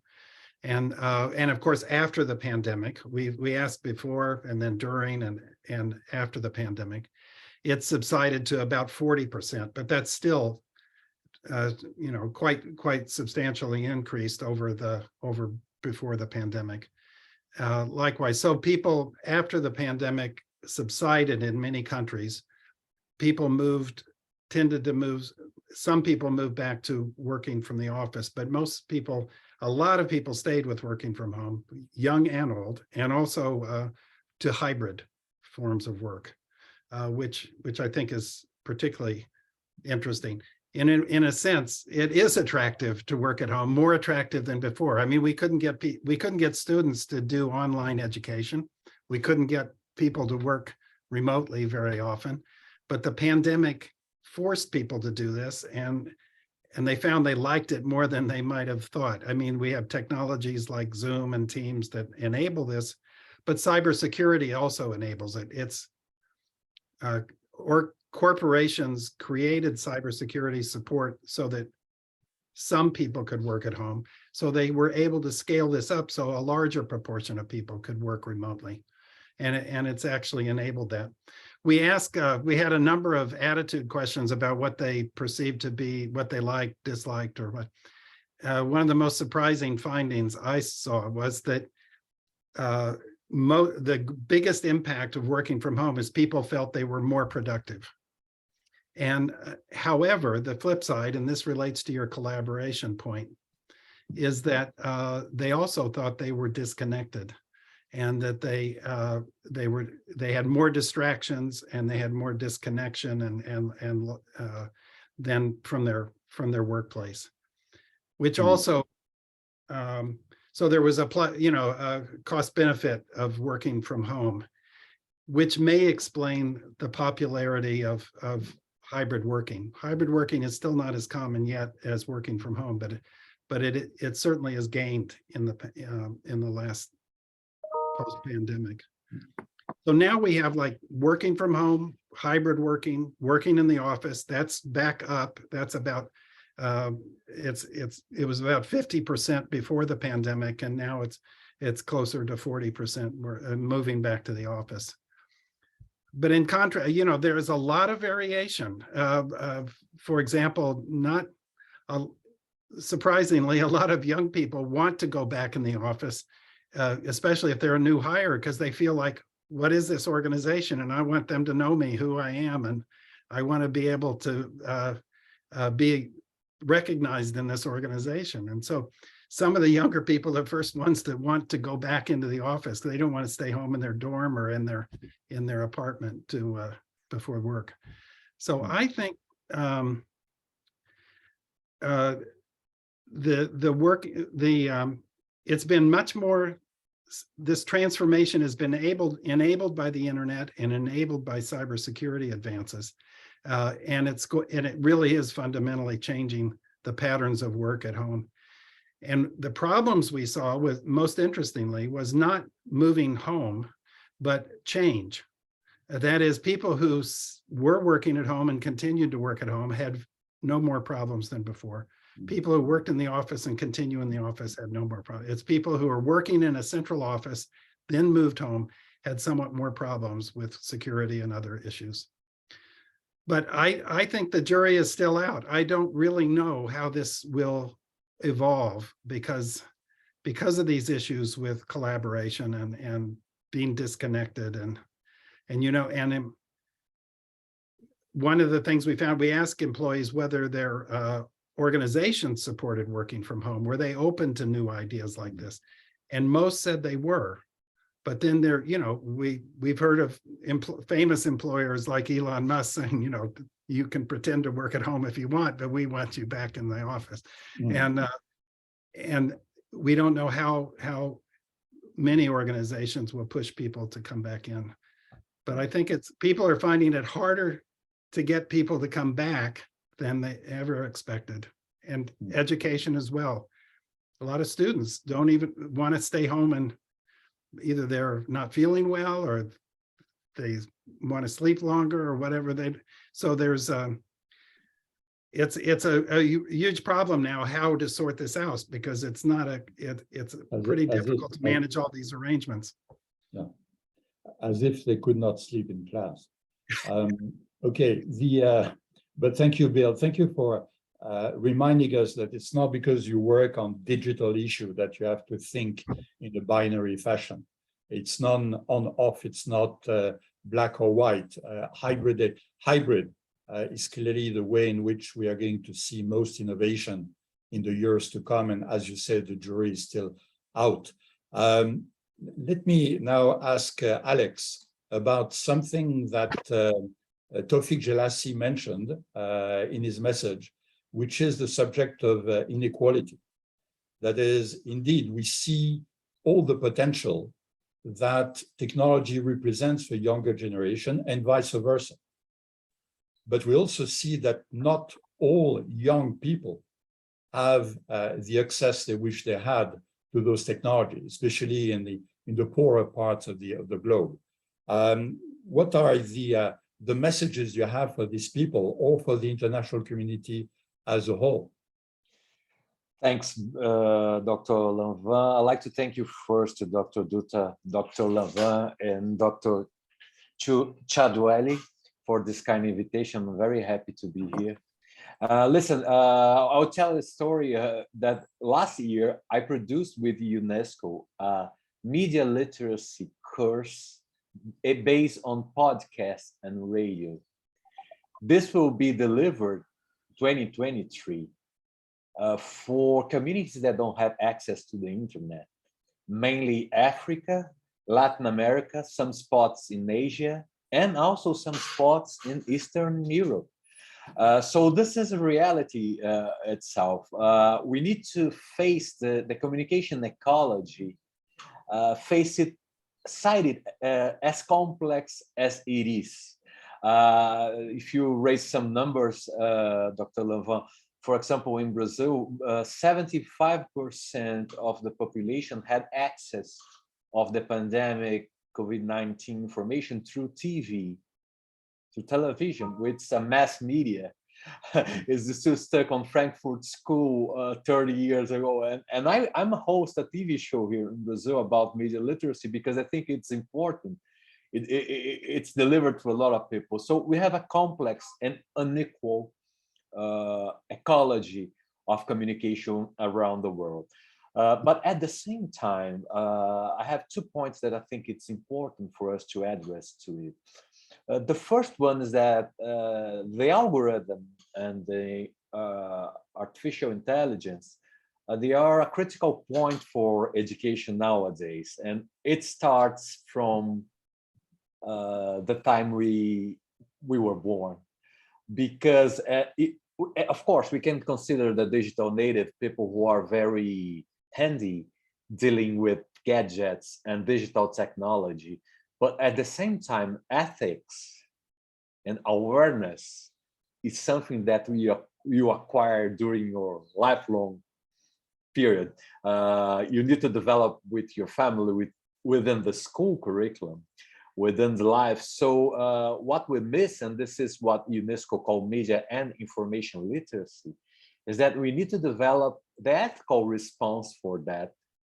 And of course, after the pandemic, we asked before and then during and after the pandemic, it subsided to about 40%, but that's still quite substantially increased over before the pandemic. Likewise, so people after the pandemic subsided in many countries, tended to move. Some people moved back to working from the office, but a lot of people stayed with working from home, young and old, and also to hybrid forms of work, which I think is particularly interesting. In a sense, it is attractive to work at home, more attractive than before. I mean, we couldn't get students to do online education. We couldn't get people to work remotely very often, but the pandemic forced people to do this, and they found they liked it more than they might have thought. I mean, we have technologies like Zoom and Teams that enable this, but cybersecurity also enables it. Corporations created cybersecurity support so that some people could work at home. So they were able to scale this up so a larger proportion of people could work remotely. And it's actually enabled that. We had a number of attitude questions about what they perceived to be, what they liked, disliked, or what. One of the most surprising findings I saw was that the biggest impact of working from home is people felt they were more productive. And however, the flip side, and this relates to your collaboration point, is that they also thought they were disconnected, and that they had more distractions and they had more disconnection and than from their workplace, which also so there was a cost benefit of working from home, which may explain the popularity of hybrid working. Hybrid working is still not as common yet as working from home, but it certainly has gained in the last post-pandemic. So now we have like working from home, hybrid working in the office. That's back up. That's about it was about 50% before the pandemic, and now it's closer to 40%. We're moving back to the office. But in contrast, there is a lot of variation. For example, surprisingly, a lot of young people want to go back in the office, especially if they're a new hire, because they feel like, what is this organization? And I want them to know me, who I am, and I want to be able to be recognized in this organization. And so some of the younger people are the first ones that want to go back into the office. They don't want to stay home in their dorm or in their apartment before work. So I think the work, it's been much more, this transformation has been enabled by the internet and enabled by cybersecurity advances. And it really is fundamentally changing the patterns of work at home. And the problems we saw, with most interestingly, was not moving home, but change. That is, people who were working at home and continued to work at home had no more problems than before. People who worked in the office and continue in the office had no more problems. It's people who are working in a central office, then moved home, had somewhat more problems with security and other issues. But I think the jury is still out. I don't really know how this will evolve because of these issues with collaboration and being disconnected and one of the things we found, we asked employees whether their organizations supported working from home. Were they open to new ideas like this? And most said they were. But then there, we've heard of famous employers like Elon Musk saying, you can pretend to work at home if you want, but we want you back in the office. And we don't know how many organizations will push people to come back in. But I think people are finding it harder to get people to come back than they ever expected. And education as well. A lot of students don't even want to stay home, and either they're not feeling well or they want to sleep longer or whatever. So there's it's a huge problem now how to sort this out, because it's pretty difficult to manage all these arrangements. Yeah, as if they could not sleep in class. Okay, but thank you, Bill. Thank you for reminding us that it's not because you work on digital issue that you have to think in a binary fashion. It's not on off, it's not black or white. Hybrid is clearly the way in which we are going to see most innovation in the years to come. And as you said, the jury is still out. Let me now ask Alex about something that Tawfiq Jelassi mentioned in his message, which is the subject of inequality. That is, indeed, we see all the potential that technology represents for younger generation and vice versa. But we also see that not all young people have the access they wish they had to those technologies, especially in the poorer parts of the globe. What are the messages you have for these people or for the international community as a whole? Thanks, Dr. Lanvin. I'd like to thank you first to Dr. Dutta, Dr. Lanvin, and Dr. Chadwelly for this kind of invitation. I'm very happy to be here. Listen, I'll tell a story that last year I produced with UNESCO a media literacy course based on podcast and radio. This will be delivered 2023 for communities that don't have access to the internet, mainly Africa, Latin America, some spots in Asia, and also some spots in Eastern Europe. So this is a reality itself. We need to face the communication ecology, cite it as complex as it is. If you raise some numbers, Dr. Lanvin, for example, in Brazil, 75% of the population had access of the pandemic COVID-19 information through TV, through television, which is a mass media. Is still stuck on Frankfurt School 30 years ago. And I'm a host a TV show here in Brazil about media literacy because I think it's important. It's delivered to a lot of people. So we have a complex and unequal ecology of communication around the world. But at the same time, I have 2 points that I think it's important for us to address to it. The first one is that the algorithm and the artificial intelligence, they are a critical point for education nowadays. And it starts from the time we were born. because of course, we can consider the digital native people who are very handy dealing with gadgets and digital technology. But at the same time, ethics and awareness is something that you acquire during your lifelong period. You need to develop with your family, within the school curriculum, within the life. So what we miss, and this is what UNESCO called media and information literacy, is that we need to develop the ethical response for that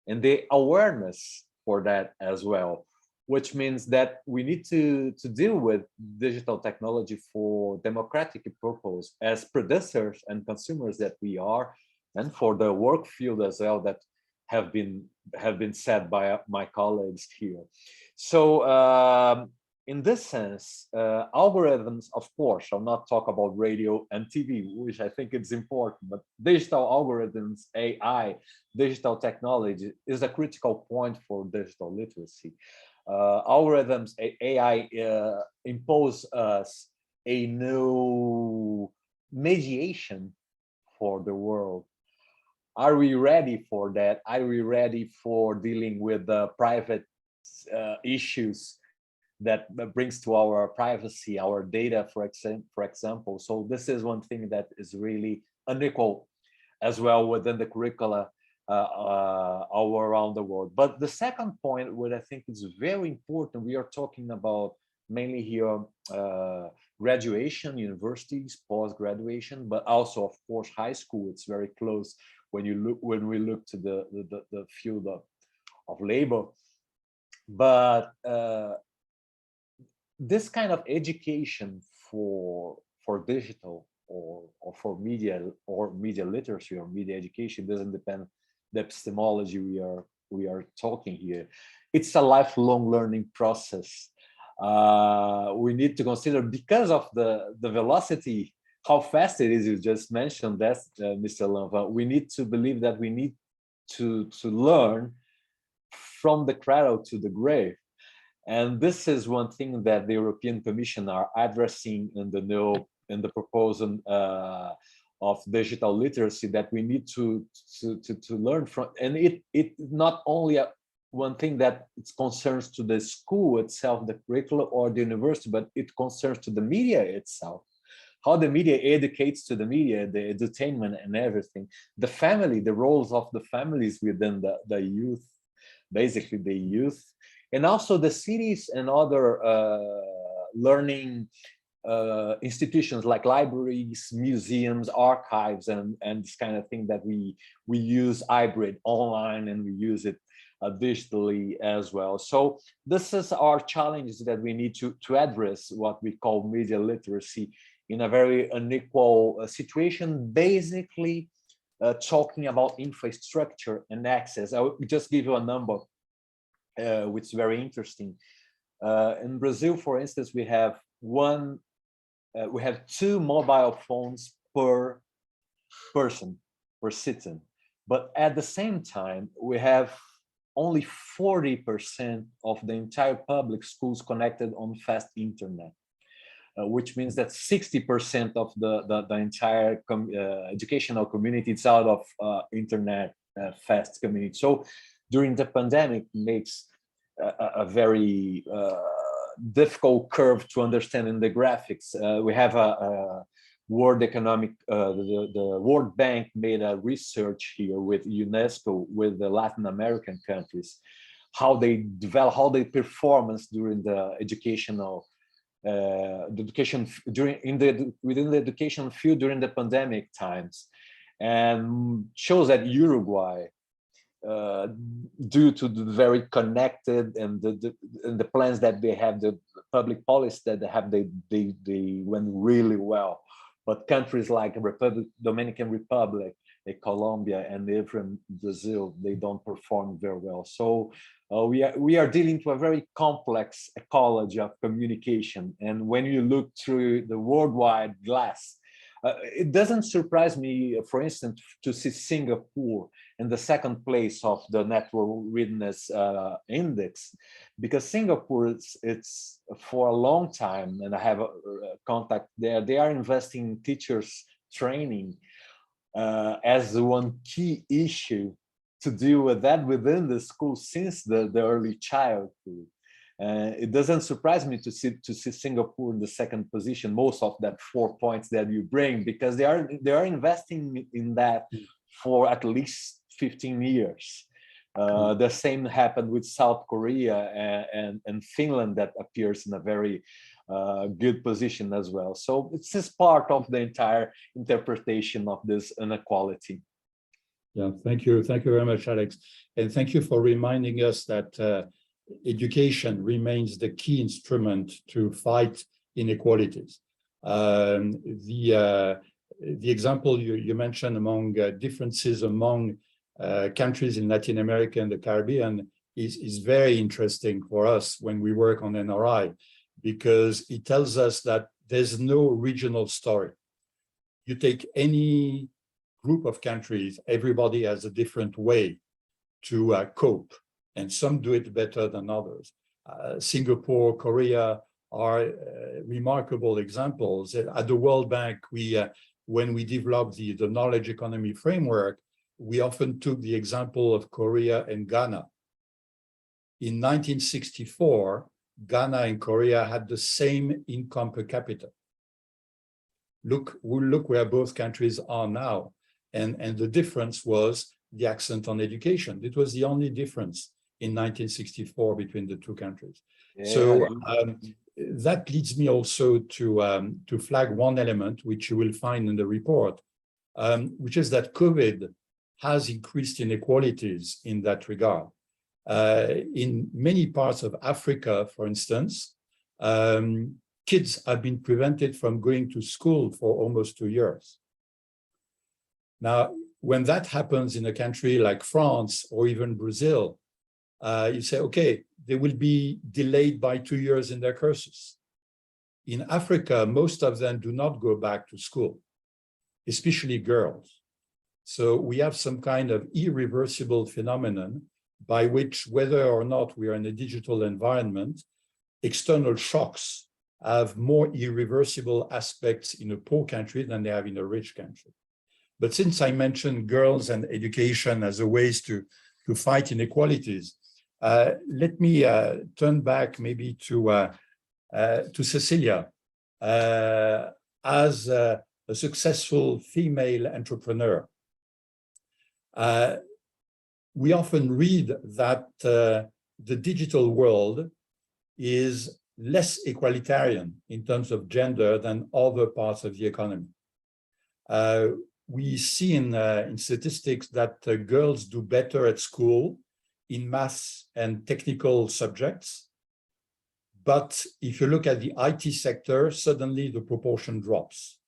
and the awareness for that as well, which means that we need to deal with digital technology for democratic purpose as producers and consumers that we are, and for the work field as well that have been said by my colleagues here. So in this sense, algorithms, of course, I'll not talk about radio and TV, which I think is important, but digital algorithms, AI, digital technology is a critical point for digital literacy. Algorithms, AI impose us a new mediation for the world. Are we ready for that? Are we ready for dealing with the private issues that brings to our privacy, our data, for example? So this is one thing that is really unequal as well within the curricula all around the world. But the second point, what I think is very important, we are talking about mainly here graduation, universities, post-graduation, but also, of course, high school. It's very close when we look to the field of labor. But this kind of education for digital or for media literacy or media education doesn't depend the epistemology we are talking here. It's a lifelong learning process. We need to consider, because of the velocity, how fast it is. You just mentioned that, Mr. Lanvin. We need to believe that we need to learn from the cradle to the grave. And this is one thing that the European Commission are addressing in the proposal of digital literacy, that we need to learn from. And it not only one thing that it concerns to the school itself, the curriculum, or the university, but it concerns to the media itself. How the media educates to the media, the entertainment and everything. The family, the roles of the families within the youth, basically the youth. And also the cities and other learning institutions like libraries, museums, archives, and this kind of thing that we use hybrid online, and we use it digitally as well. So this is our challenge, that we need to address what we call media literacy in a very unequal situation, basically talking about infrastructure and access. I will just give you a number, which is very interesting. In Brazil, for instance, we have 2 mobile phones per person, per citizen. But at the same time, we have only 40% of the entire public schools connected on fast internet, which means that 60% of the entire educational community is out of internet fast community. So during the pandemic, makes a very difficult curve to understand in the graphics. We have a World Economic, the World Bank made a research here with UNESCO, with the Latin American countries, how they develop, how they performance during the educational, within the education field during the pandemic times, and shows that Uruguay, due to the very connected and the plans that they have, the public policy that they have, they went really well. But countries like Dominican Republic, Colombia, and even Brazil, they don't perform very well. So we are dealing with a very complex ecology of communication. And when you look through the worldwide glass, it doesn't surprise me, for instance, to see Singapore in the second place of the network readiness index, because Singapore, it's for a long time, and I have a contact there, they are investing in teachers training as one key issue to deal with that within the school since the early childhood. It doesn't surprise me to see Singapore in the second position, most of that 4 points that you bring, because they are investing in that for at least 15 years. The same happened with South Korea and Finland, that appears in a very good position as well. So it's just part of the entire interpretation of this inequality. Yeah, thank you very much, Alex, and thank you for reminding us that education remains the key instrument to fight inequalities. The example you mentioned among differences among countries in Latin America and the Caribbean is very interesting for us when we work on NRI, because it tells us that there's no regional story. You take any group of countries, everybody has a different way to cope, and some do it better than others. Singapore, Korea are remarkable examples. At the World Bank, when we developed the knowledge economy framework, we often took the example of Korea and Ghana. In 1964, Ghana and Korea had the same income per capita. Look where both countries are now. And the difference was the accent on education. It was the only difference in 1964 between the two countries. Yeah. So that leads me also to flag one element, which you will find in the report, which is that COVID has increased inequalities in that regard. In many parts of Africa, for instance, kids have been prevented from going to school for almost 2 years. Now, when that happens in a country like France or even Brazil, you say, okay, they will be delayed by 2 years in their courses. In Africa, most of them do not go back to school, especially girls. So we have some kind of irreversible phenomenon by which, whether or not we are in a digital environment, external shocks have more irreversible aspects in a poor country than they have in a rich country. But since I mentioned girls and education as a ways to fight inequalities, let me turn back maybe to Cecilia. As a successful female entrepreneur, we often read that the digital world is less egalitarian in terms of gender than other parts of the economy. We see in statistics that girls do better at school in maths and technical subjects. But if you look at the IT sector, suddenly the proportion drops.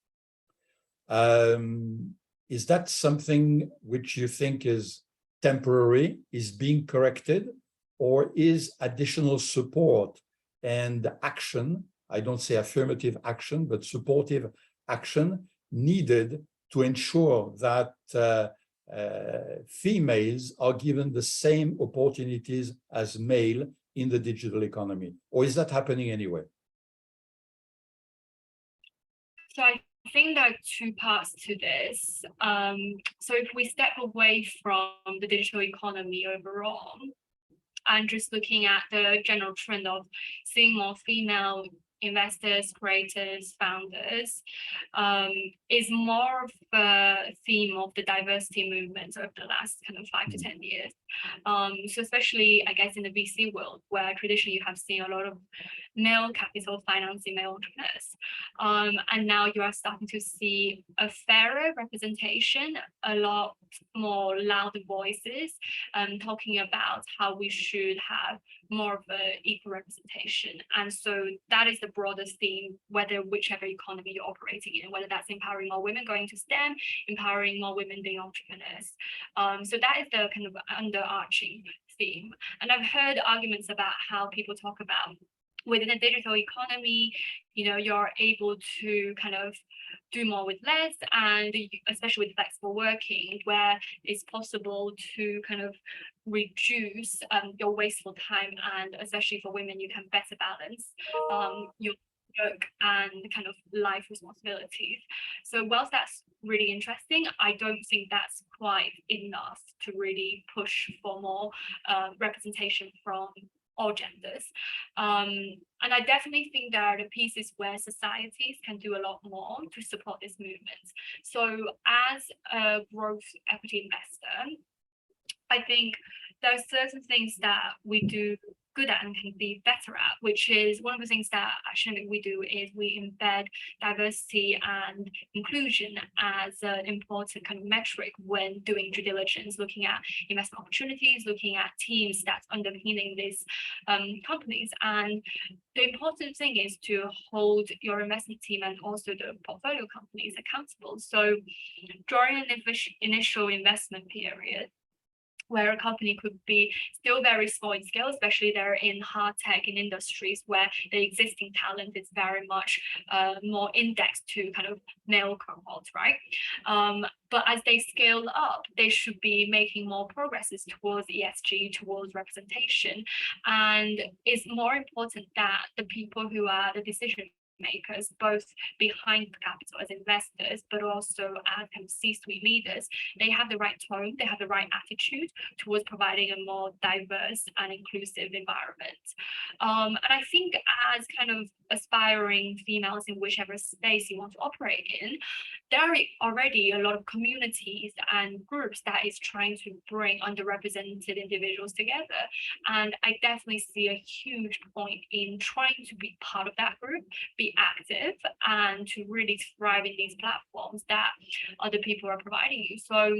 Is that something which you think is temporary, is being corrected, or is additional support and action, I don't say affirmative action, but supportive action needed to ensure that females are given the same opportunities as male in the digital economy? Or is that happening anyway? So I think there are two parts to this. So if we step away from the digital economy overall, and just looking at the general trend of seeing more female investors, creators, founders, is more of a theme of the diversity movement over the last kind of 5 to 10 years. So especially, I guess, in the VC world, where traditionally you have seen a lot of male capital financing male entrepreneurs. And now you are starting to see a fairer representation, a lot more louder voices, talking about how we should have more of an equal representation. And so that is the broadest theme, whichever economy you're operating in, whether that's empowering more women going to STEM, empowering more women being entrepreneurs. So that is the kind of underarching theme. And I've heard arguments about how people talk about within a digital economy, you're able to kind of do more with less, and especially with flexible working, where it's possible to kind of reduce your wasteful time, and especially for women, you can better balance your work and kind of life responsibilities. So whilst that's really interesting, I don't think that's quite enough to really push for more representation from all genders. And I definitely think there are the pieces where societies can do a lot more to support this movement. So as a growth equity investor, I think there are certain things that we do good at and can be better at, which is one of the things that actually we do is we embed diversity and inclusion as an important kind of metric when doing due diligence, looking at investment opportunities, looking at teams that's underpinning these companies. And the important thing is to hold your investment team and also the portfolio companies accountable. So during an initial investment period, where a company could be still very small in scale, especially they're in hard tech in industries where the existing talent is very much more indexed to kind of male cohorts, right? But as they scale up, they should be making more progresses towards ESG, towards representation. And it's more important that the people who are the decision makers, both behind the capital as investors, but also as kind of C-suite leaders, they have the right tone, they have the right attitude towards providing a more diverse and inclusive environment. And I think as kind of aspiring females in whichever space you want to operate in, there are already a lot of communities and groups that is trying to bring underrepresented individuals together. And I definitely see a huge point in trying to be part of that group, be active, and to really thrive in these platforms that other people are providing you. So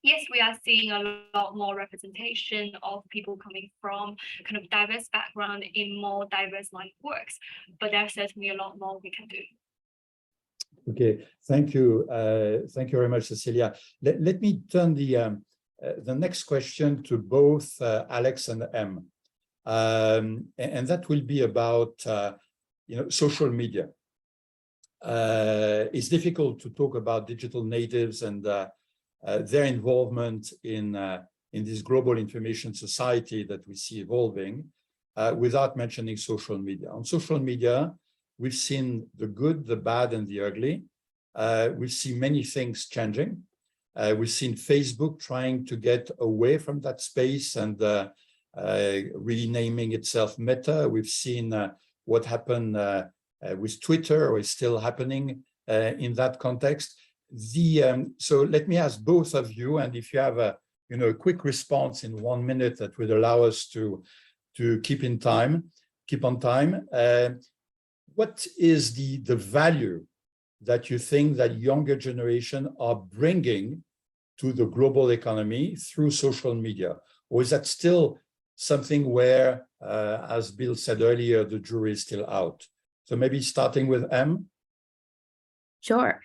yes, we are seeing a lot more representation of people coming from kind of diverse background in more diverse line of works, but there's certainly a lot more we can do. Okay, thank you. Thank you very much, Cecilia. Let me turn the next question to both Alex and Em. And that will be about social media. It's difficult to talk about digital natives and their involvement in this global information society that we see evolving without mentioning social media. On social media, we've seen the good, the bad, and the ugly. We've seen many things changing. We've seen Facebook trying to get away from that space and renaming itself Meta. We've seen what happened with Twitter, or is still happening in that context. So let me ask both of you, and if you have a quick response in 1 minute that would allow us to keep on time. What is the value that you think that younger generation are bringing to the global economy through social media? Or is that still something where, as Bill said earlier, the jury is still out? So maybe starting with Em. Sure.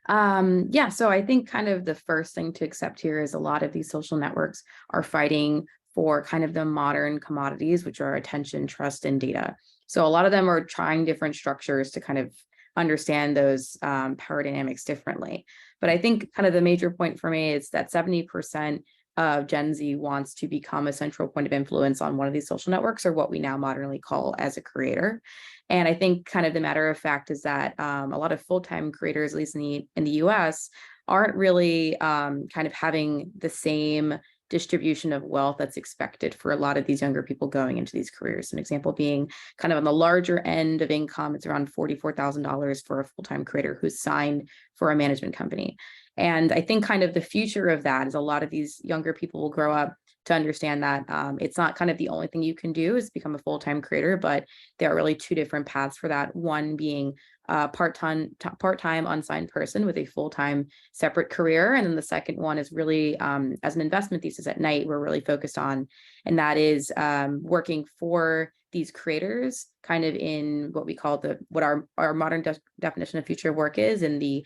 Yeah, so I think kind of the first thing to accept here is a lot of these social networks are fighting for kind of the modern commodities, which are attention, trust, and data. So a lot of them are trying different structures to kind of understand those power dynamics differently. But I think kind of the major point for me is that 70% of Gen Z wants to become a central point of influence on one of these social networks, or what we now modernly call as a creator. And I think kind of the matter of fact is that a lot of full-time creators, at least in the US, aren't really kind of having the same distribution of wealth that's expected for a lot of these younger people going into these careers. An example being kind of on the larger end of income, it's around $44,000 for a full-time creator who's signed for a management company. And I think kind of the future of that is a lot of these younger people will grow up to understand that it's not kind of the only thing you can do is become a full-time creator, but there are really two different paths for that. One being part-time unsigned person with a full-time separate career. And then the second one is really as an investment thesis at Knight, we're really focused on, and that is working for these creators kind of in what we call what our modern definition of future work is, in the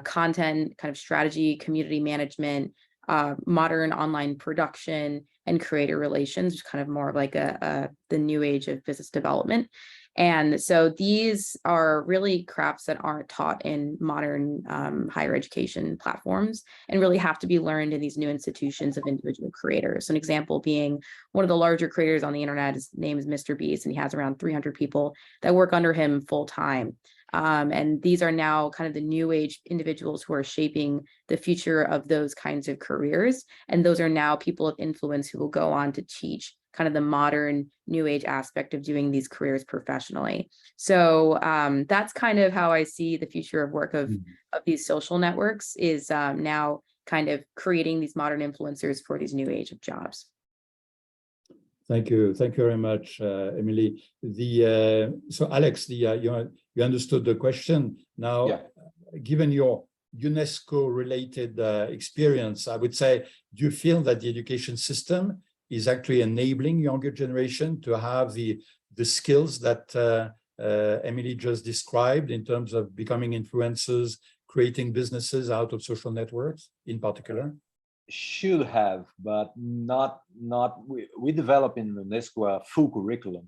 content kind of strategy, community management, modern online production, and creator relations, which is kind of more of like the new age of business development. And so these are really crafts that aren't taught in modern higher education platforms and really have to be learned in these new institutions of individual creators. An example being one of the larger creators on the internet, his name is Mr. Beast, and he has around 300 people that work under him full time. And these are now kind of the new age individuals who are shaping the future of those kinds of careers. And those are now people of influence who will go on to teach kind of the modern new age aspect of doing these careers professionally. So that's kind of how I see the future of work of these social networks is now kind of creating these modern influencers for these new age of jobs. Thank you very much, Emily. So Alex, you understood the question. Now, Yeah. Given your UNESCO-related experience, I would say, do you feel that the education system is actually enabling younger generation to have the skills that Emily just described in terms of becoming influencers, creating businesses out of social networks in particular? Should have, but not. We develop in UNESCO a full curriculum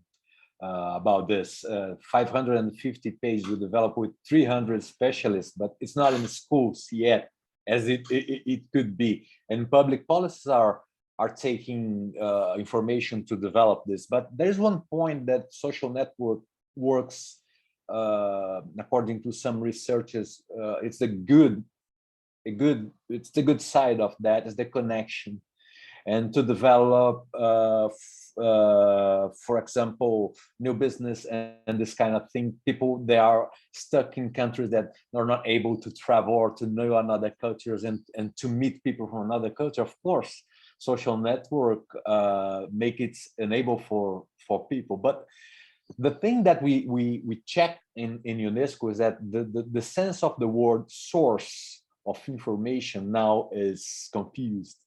about this. 550 pages we develop with 300 specialists, but it's not in schools yet, as it could be. And public policies are taking information to develop this. But there's one point that social network works, according to some researchers, it's the good side of that is the connection, and to develop, for example, new business and this kind of thing. People, they are stuck in countries that are not able to travel or to know another cultures and to meet people from another culture. Of course, social network make it enable for people. But the thing that we check in UNESCO is that the sense of the word source of information now is confused.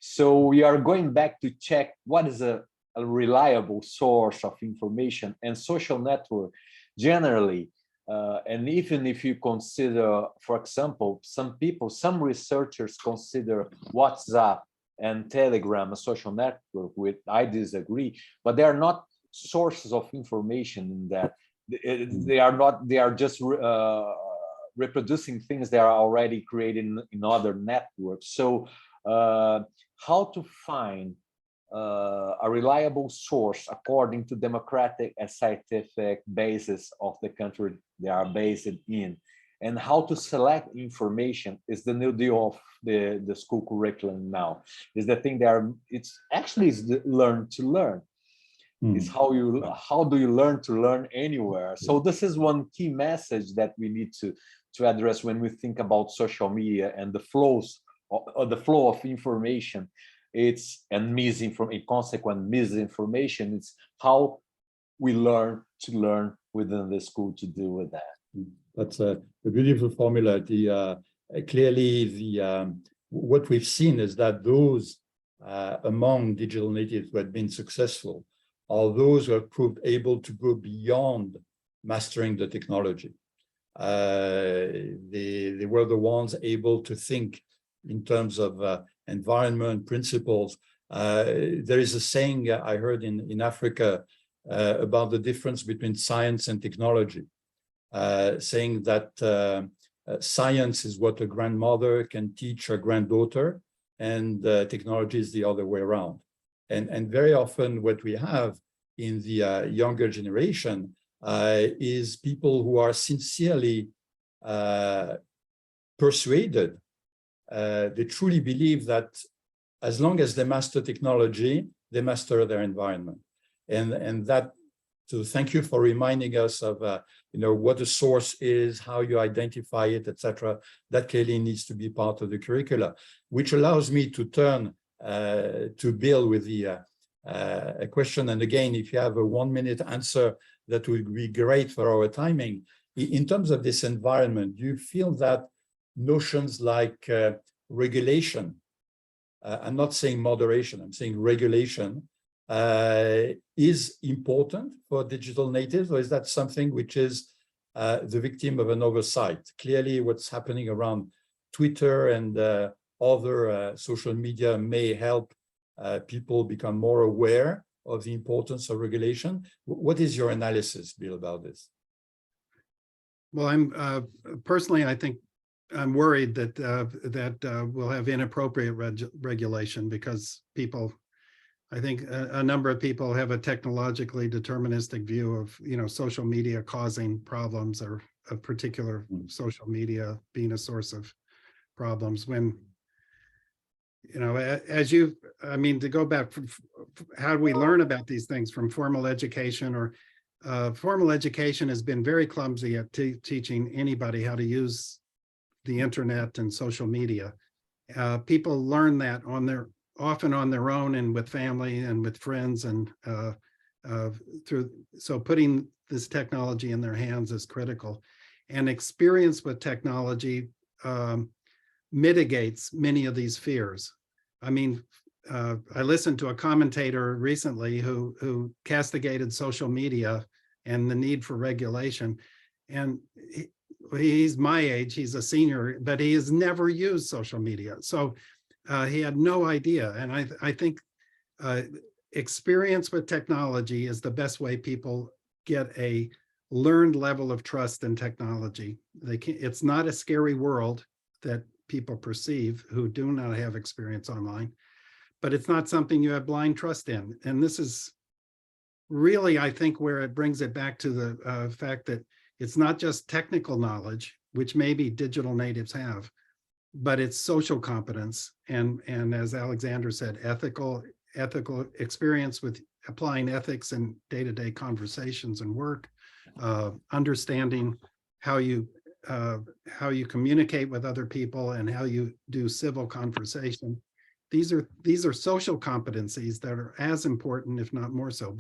So we are going back to check what is a reliable source of information, and social network generally. And even if you consider, for example, some researchers consider WhatsApp and Telegram a social network, which I disagree, but they are not sources of information in that. They are just reproducing things that are already created in other networks. So how to find a reliable source according to democratic and scientific basis of the country they are based in, and how to select information is the new deal of the school curriculum now. Is the thing it's actually is the learn to learn. Is how do you learn to learn anywhere? So this is one key message that we need to address when we think about social media and the flows or the flow of information. It's consequent misinformation. It's how we learn to learn within the school to deal with that. That's a beautiful formula. Clearly, what we've seen is that those among digital natives who had been successful are those who have proved able to go beyond mastering the technology. They were the ones able to think in terms of environment principles. There is a saying I heard in Africa about the difference between science and technology, saying that science is what a grandmother can teach her granddaughter, and technology is the other way around. And very often what we have in the younger generation is people who are sincerely persuaded. They truly believe that as long as they master technology, they master their environment. And that, so thank you for reminding us of what the source is, how you identify it, etc. That clearly needs to be part of the curricula, which allows me to turn to Bill with a question. And again, if you have a 1-minute answer, that would be great for our timing. In terms of this environment, do you feel that notions like regulation, I'm not saying moderation, I'm saying regulation, is important for digital natives, or is that something which is the victim of an oversight? Clearly, what's happening around Twitter and other social media may help people become more aware of the importance of regulation. What is your analysis, Bill, about this? Well, I'm personally, I think I'm worried that we'll have inappropriate regulation because people, I think a number of people have a technologically deterministic view of, social media causing problems, or a particular social media being a source of problems, when, to go back, how do we learn about these things? From formal education, or formal education has been very clumsy at teaching anybody how to use the internet and social media. People learn that often on their own, and with family and with friends, and so putting this technology in their hands is critical. And experience with technology mitigates many of these fears. I mean, I listened to a commentator recently who castigated social media and the need for regulation. And he's my age, he's a senior, but he has never used social media. So he had no idea. And I think experience with technology is the best way people get a learned level of trust in technology. It's not a scary world that people perceive who do not have experience online, but it's not something you have blind trust in. And this is really, I think, where it brings it back to the fact that it's not just technical knowledge, which maybe digital natives have, but it's social competence. And as Alexander said, ethical experience with applying ethics in day-to-day conversations and work, understanding how you communicate with other people and how you do civil conversation. These are social competencies that are as important, if not more so.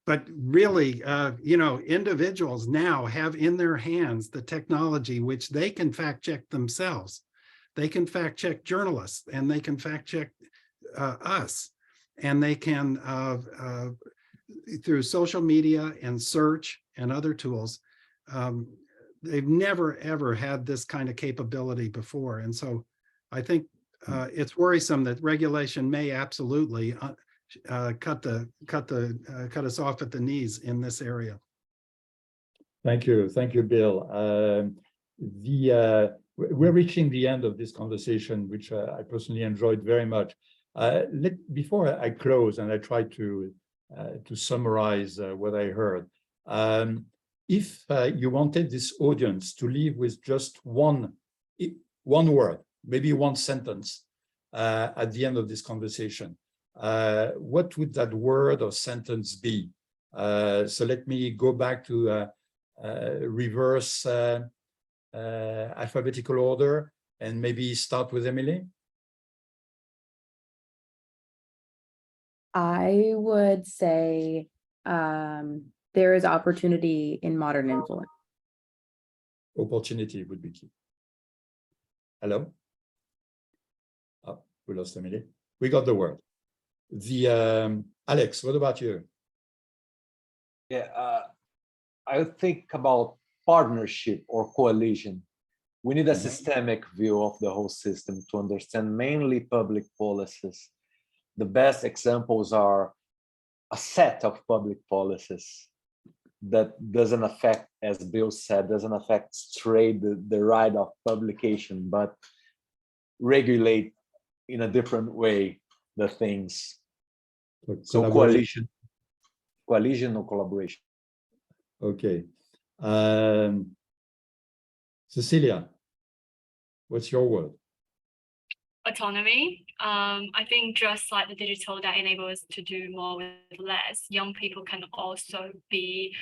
But really, individuals now have in their hands the technology which they can fact check themselves. They can fact check journalists, and they can fact check us, and they can through social media and search and other tools. They've never ever had this kind of capability before, and so I think it's worrisome that regulation may absolutely cut us off at the knees in this area. Thank you, Bill. We're reaching the end of this conversation, which I personally enjoyed very much. Before I close and I try to summarize what I heard, if you wanted this audience to leave with just one word, maybe one sentence at the end of this conversation, what would that word or sentence be? So let me go back to reverse alphabetical order and maybe start with Emily. I would say there is opportunity in modern influence. Opportunity would be key. Hello? Oh, we lost Emily. We got the word. Alex, what about you? Yeah, I think about partnership or coalition. We need a systemic view of the whole system to understand mainly public policies. The best examples are a set of public policies that doesn't affect, as Bill said, doesn't affect straight the right of publication, but regulate in a different way the things. So coalition or collaboration. Okay. Cecilia, what's your word? Autonomy. I think just like the digital that enables us to do more with less, young people can also be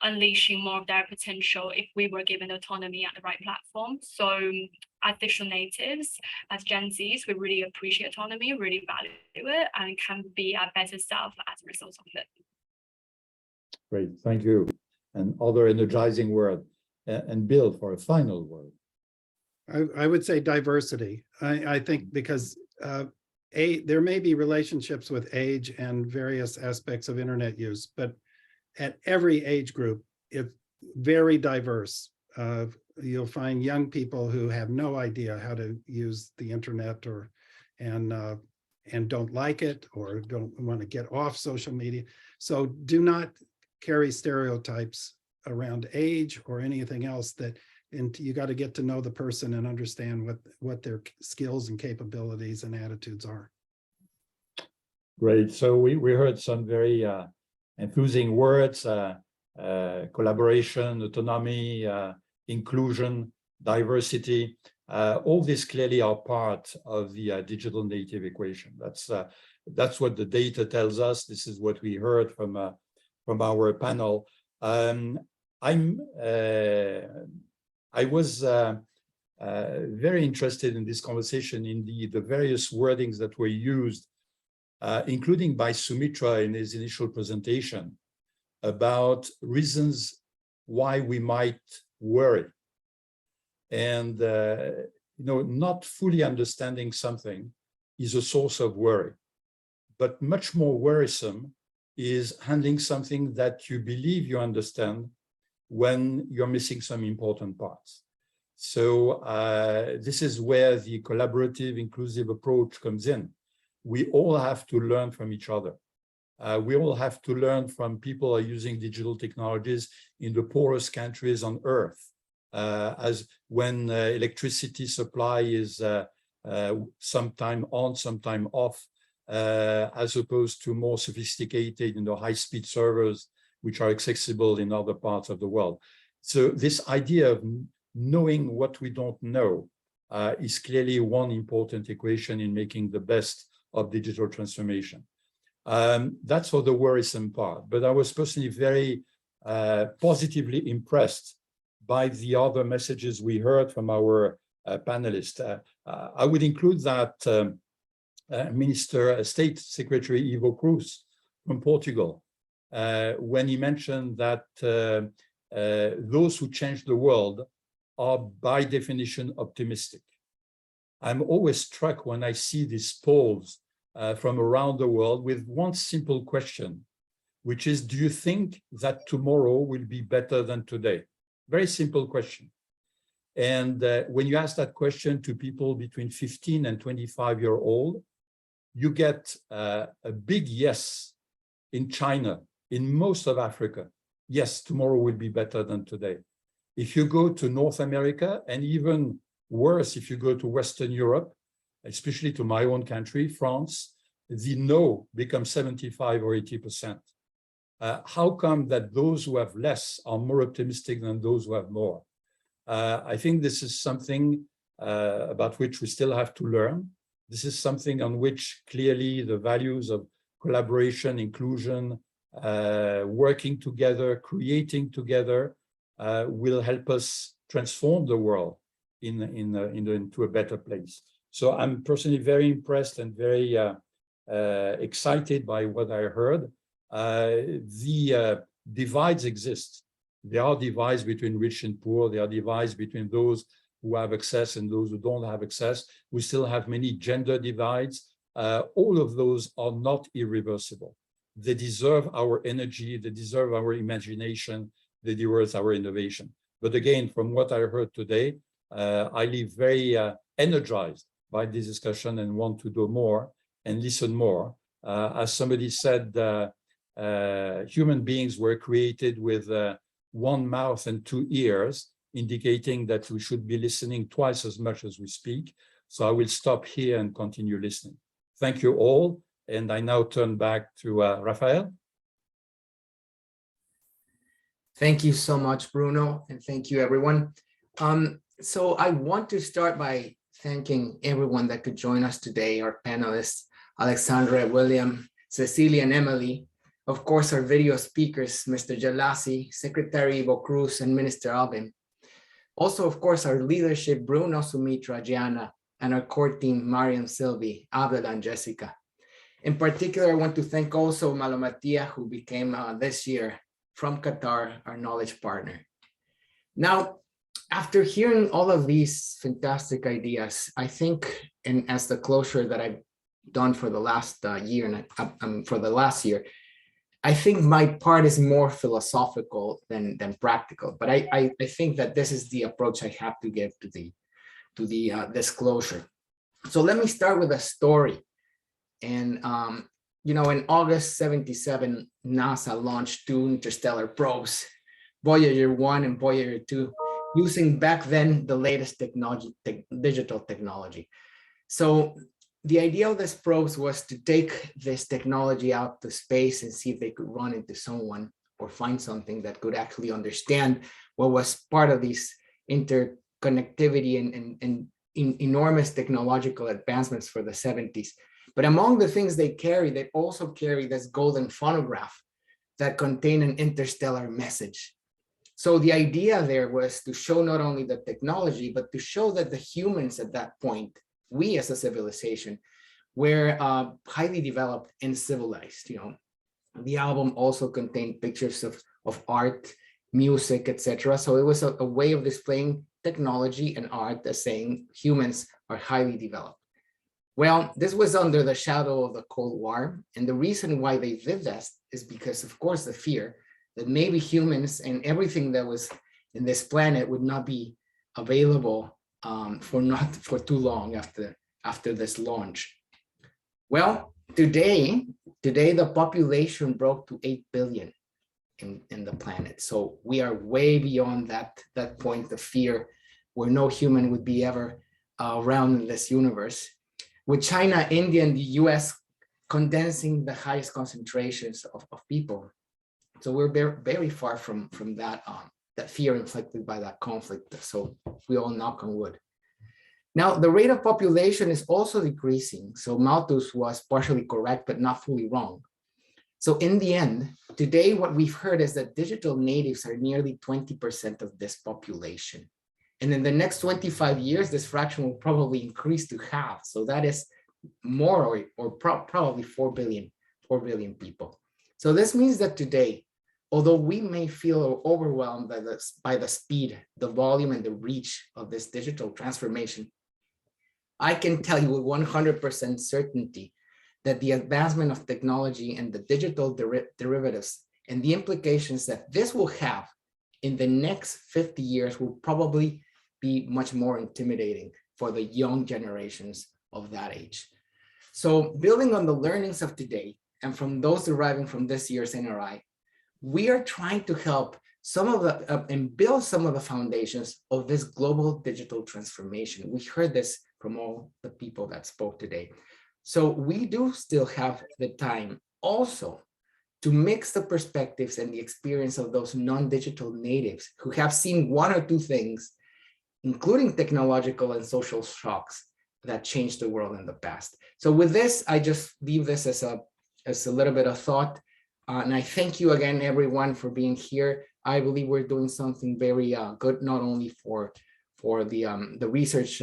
unleashing more of their potential if we were given autonomy at the right platform. So as digital natives, as Gen Zs, we really appreciate autonomy, really value it, and can be our better self as a result of it. Great, thank you. And other energizing word. And Bill, for a final word. I would say diversity. I think because there may be relationships with age and various aspects of internet use, but at every age group, it's very diverse. You'll find young people who have no idea how to use the internet, and don't like it or don't want to get off social media. So do not carry stereotypes around age or anything else and you got to get to know the person and understand what their skills and capabilities and attitudes are. Great. So we heard some very enthusing words, collaboration, autonomy, inclusion, diversity. All this clearly are part of the digital native equation. That's what the data tells us. This is what we heard from our panel. I was very interested in this conversation in the various wordings that were used, including by Soumitra in his initial presentation, about reasons why we might worry. And not fully understanding something is a source of worry, but much more worrisome is handling something that you believe you understand when you're missing some important parts. So this is where the collaborative, inclusive approach comes in. We all have to learn from each other. We all have to learn from people who are using digital technologies in the poorest countries on earth. As when electricity supply is sometime on, sometime off, as opposed to more sophisticated, high-speed servers, which are accessible in other parts of the world. So this idea of knowing what we don't know is clearly one important equation in making the best of digital transformation. That's for the worrisome part, but I was personally very positively impressed by the other messages we heard from our panelists. I would include that State Secretary Ivo Cruz from Portugal, when he mentioned that those who change the world are by definition optimistic. I'm always struck when I see these polls from around the world with one simple question, which is, do you think that tomorrow will be better than today? Very simple question. And when you ask that question to people between 15 and 25-year-old, you get a big yes in China, in most of Africa. Yes, tomorrow will be better than today. If you go to North America, and even worse, if you go to Western Europe, especially to my own country, France, the no becomes 75 or 80%. How come that those who have less are more optimistic than those who have more? I think this is something about which we still have to learn. This is something on which clearly the values of collaboration, inclusion, working together, creating together will help us transform the world into a better place. So I'm personally very impressed and very excited by what I heard. The divides exist. There are divides between rich and poor. There are divides between those who have access and those who don't have access. We still have many gender divides. All of those are not irreversible. They deserve our energy. They deserve our imagination. They deserve our innovation. But again, from what I heard today, I leave very energized by this discussion and want to do more and listen more. As somebody said, human beings were created with one mouth and two ears, indicating that we should be listening twice as much as we speak. So I will stop here and continue listening. Thank you all. And I now turn back to Raphael. Thank you so much, Bruno, and thank you, everyone. So I want to start by thanking everyone that could join us today, our panelists, Alexandra, William, Cecilia, and Emily. Of course, our video speakers, Mr. Jalasi, Secretary Ivo Cruz, and Minister Alvin. Also, of course, our leadership, Bruno, Soumitra, Gianna, and our core team, Mariam, Sylvie, Avila, and Jessica. In particular, I want to thank also Malo Matia, who became this year from Qatar, our knowledge partner. Now, after hearing all of these fantastic ideas, I think, and as the closure that I've done for the last year, and for the last year, I think my part is more philosophical than practical. But I think that this is the approach I have to give to the disclosure. So let me start with a story. And, you know, in August 77, NASA launched 2 interstellar probes, Voyager 1 and Voyager 2, using back then the latest technology, digital technology. So the idea of this probes was to take this technology out to space and see if they could run into someone or find something that could actually understand what was part of these interconnectivity and enormous technological advancements for the 70s. But among the things they also carry this golden phonograph that contained an interstellar message. So the idea there was to show not only the technology, but to show that the humans at that point, we as a civilization, were highly developed and civilized. You know, the album also contained pictures of art, music, etc. So it was a way of displaying technology and art as saying humans are highly developed. Well, this was under the shadow of the Cold War. And the reason why they did this is because, of course, the fear that maybe humans and everything that was in this planet would not be available for too long after this launch. Well, today the population broke to 8 billion in the planet. So we are way beyond that point of fear where no human would be ever around in this universe. With China, India, and the US condensing the highest concentrations of people. So we're very far from that fear inflicted by that conflict. So we all knock on wood. Now, the rate of population is also decreasing. So Malthus was partially correct, but not fully wrong. So in the end, today, what we've heard is that digital natives are nearly 20% of this population. And in the next 25 years, this fraction will probably increase to half. So that is more or probably 4 billion people. So this means that today, although we may feel overwhelmed by the speed, the volume, and the reach of this digital transformation, I can tell you with 100% certainty that the advancement of technology and the digital derivatives and the implications that this will have in the next 50 years will probably be much more intimidating for the young generations of that age. So building on the learnings of today and from those deriving from this year's NRI, we are trying to help and build some of the foundations of this global digital transformation. We heard this from all the people that spoke today. So we do still have the time also to mix the perspectives and the experience of those non-digital natives who have seen one or two things, including technological and social shocks that changed the world in the past. So with this, I just leave this as a little bit of thought. And I thank you again, everyone, for being here. I believe we're doing something very good, not only for the research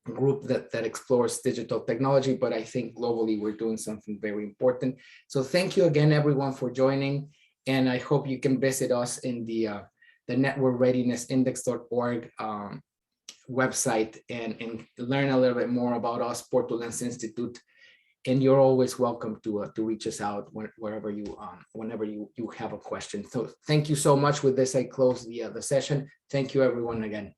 group that explores digital technology, but I think globally we're doing something very important. So thank you again, everyone, for joining. And I hope you can visit us in the networkreadinessindex.org website and learn a little bit more about us, Porto Lens Institute. And you're always welcome to reach us out whenever you have a question. So thank you so much. With this, I close the session. Thank you, everyone, again.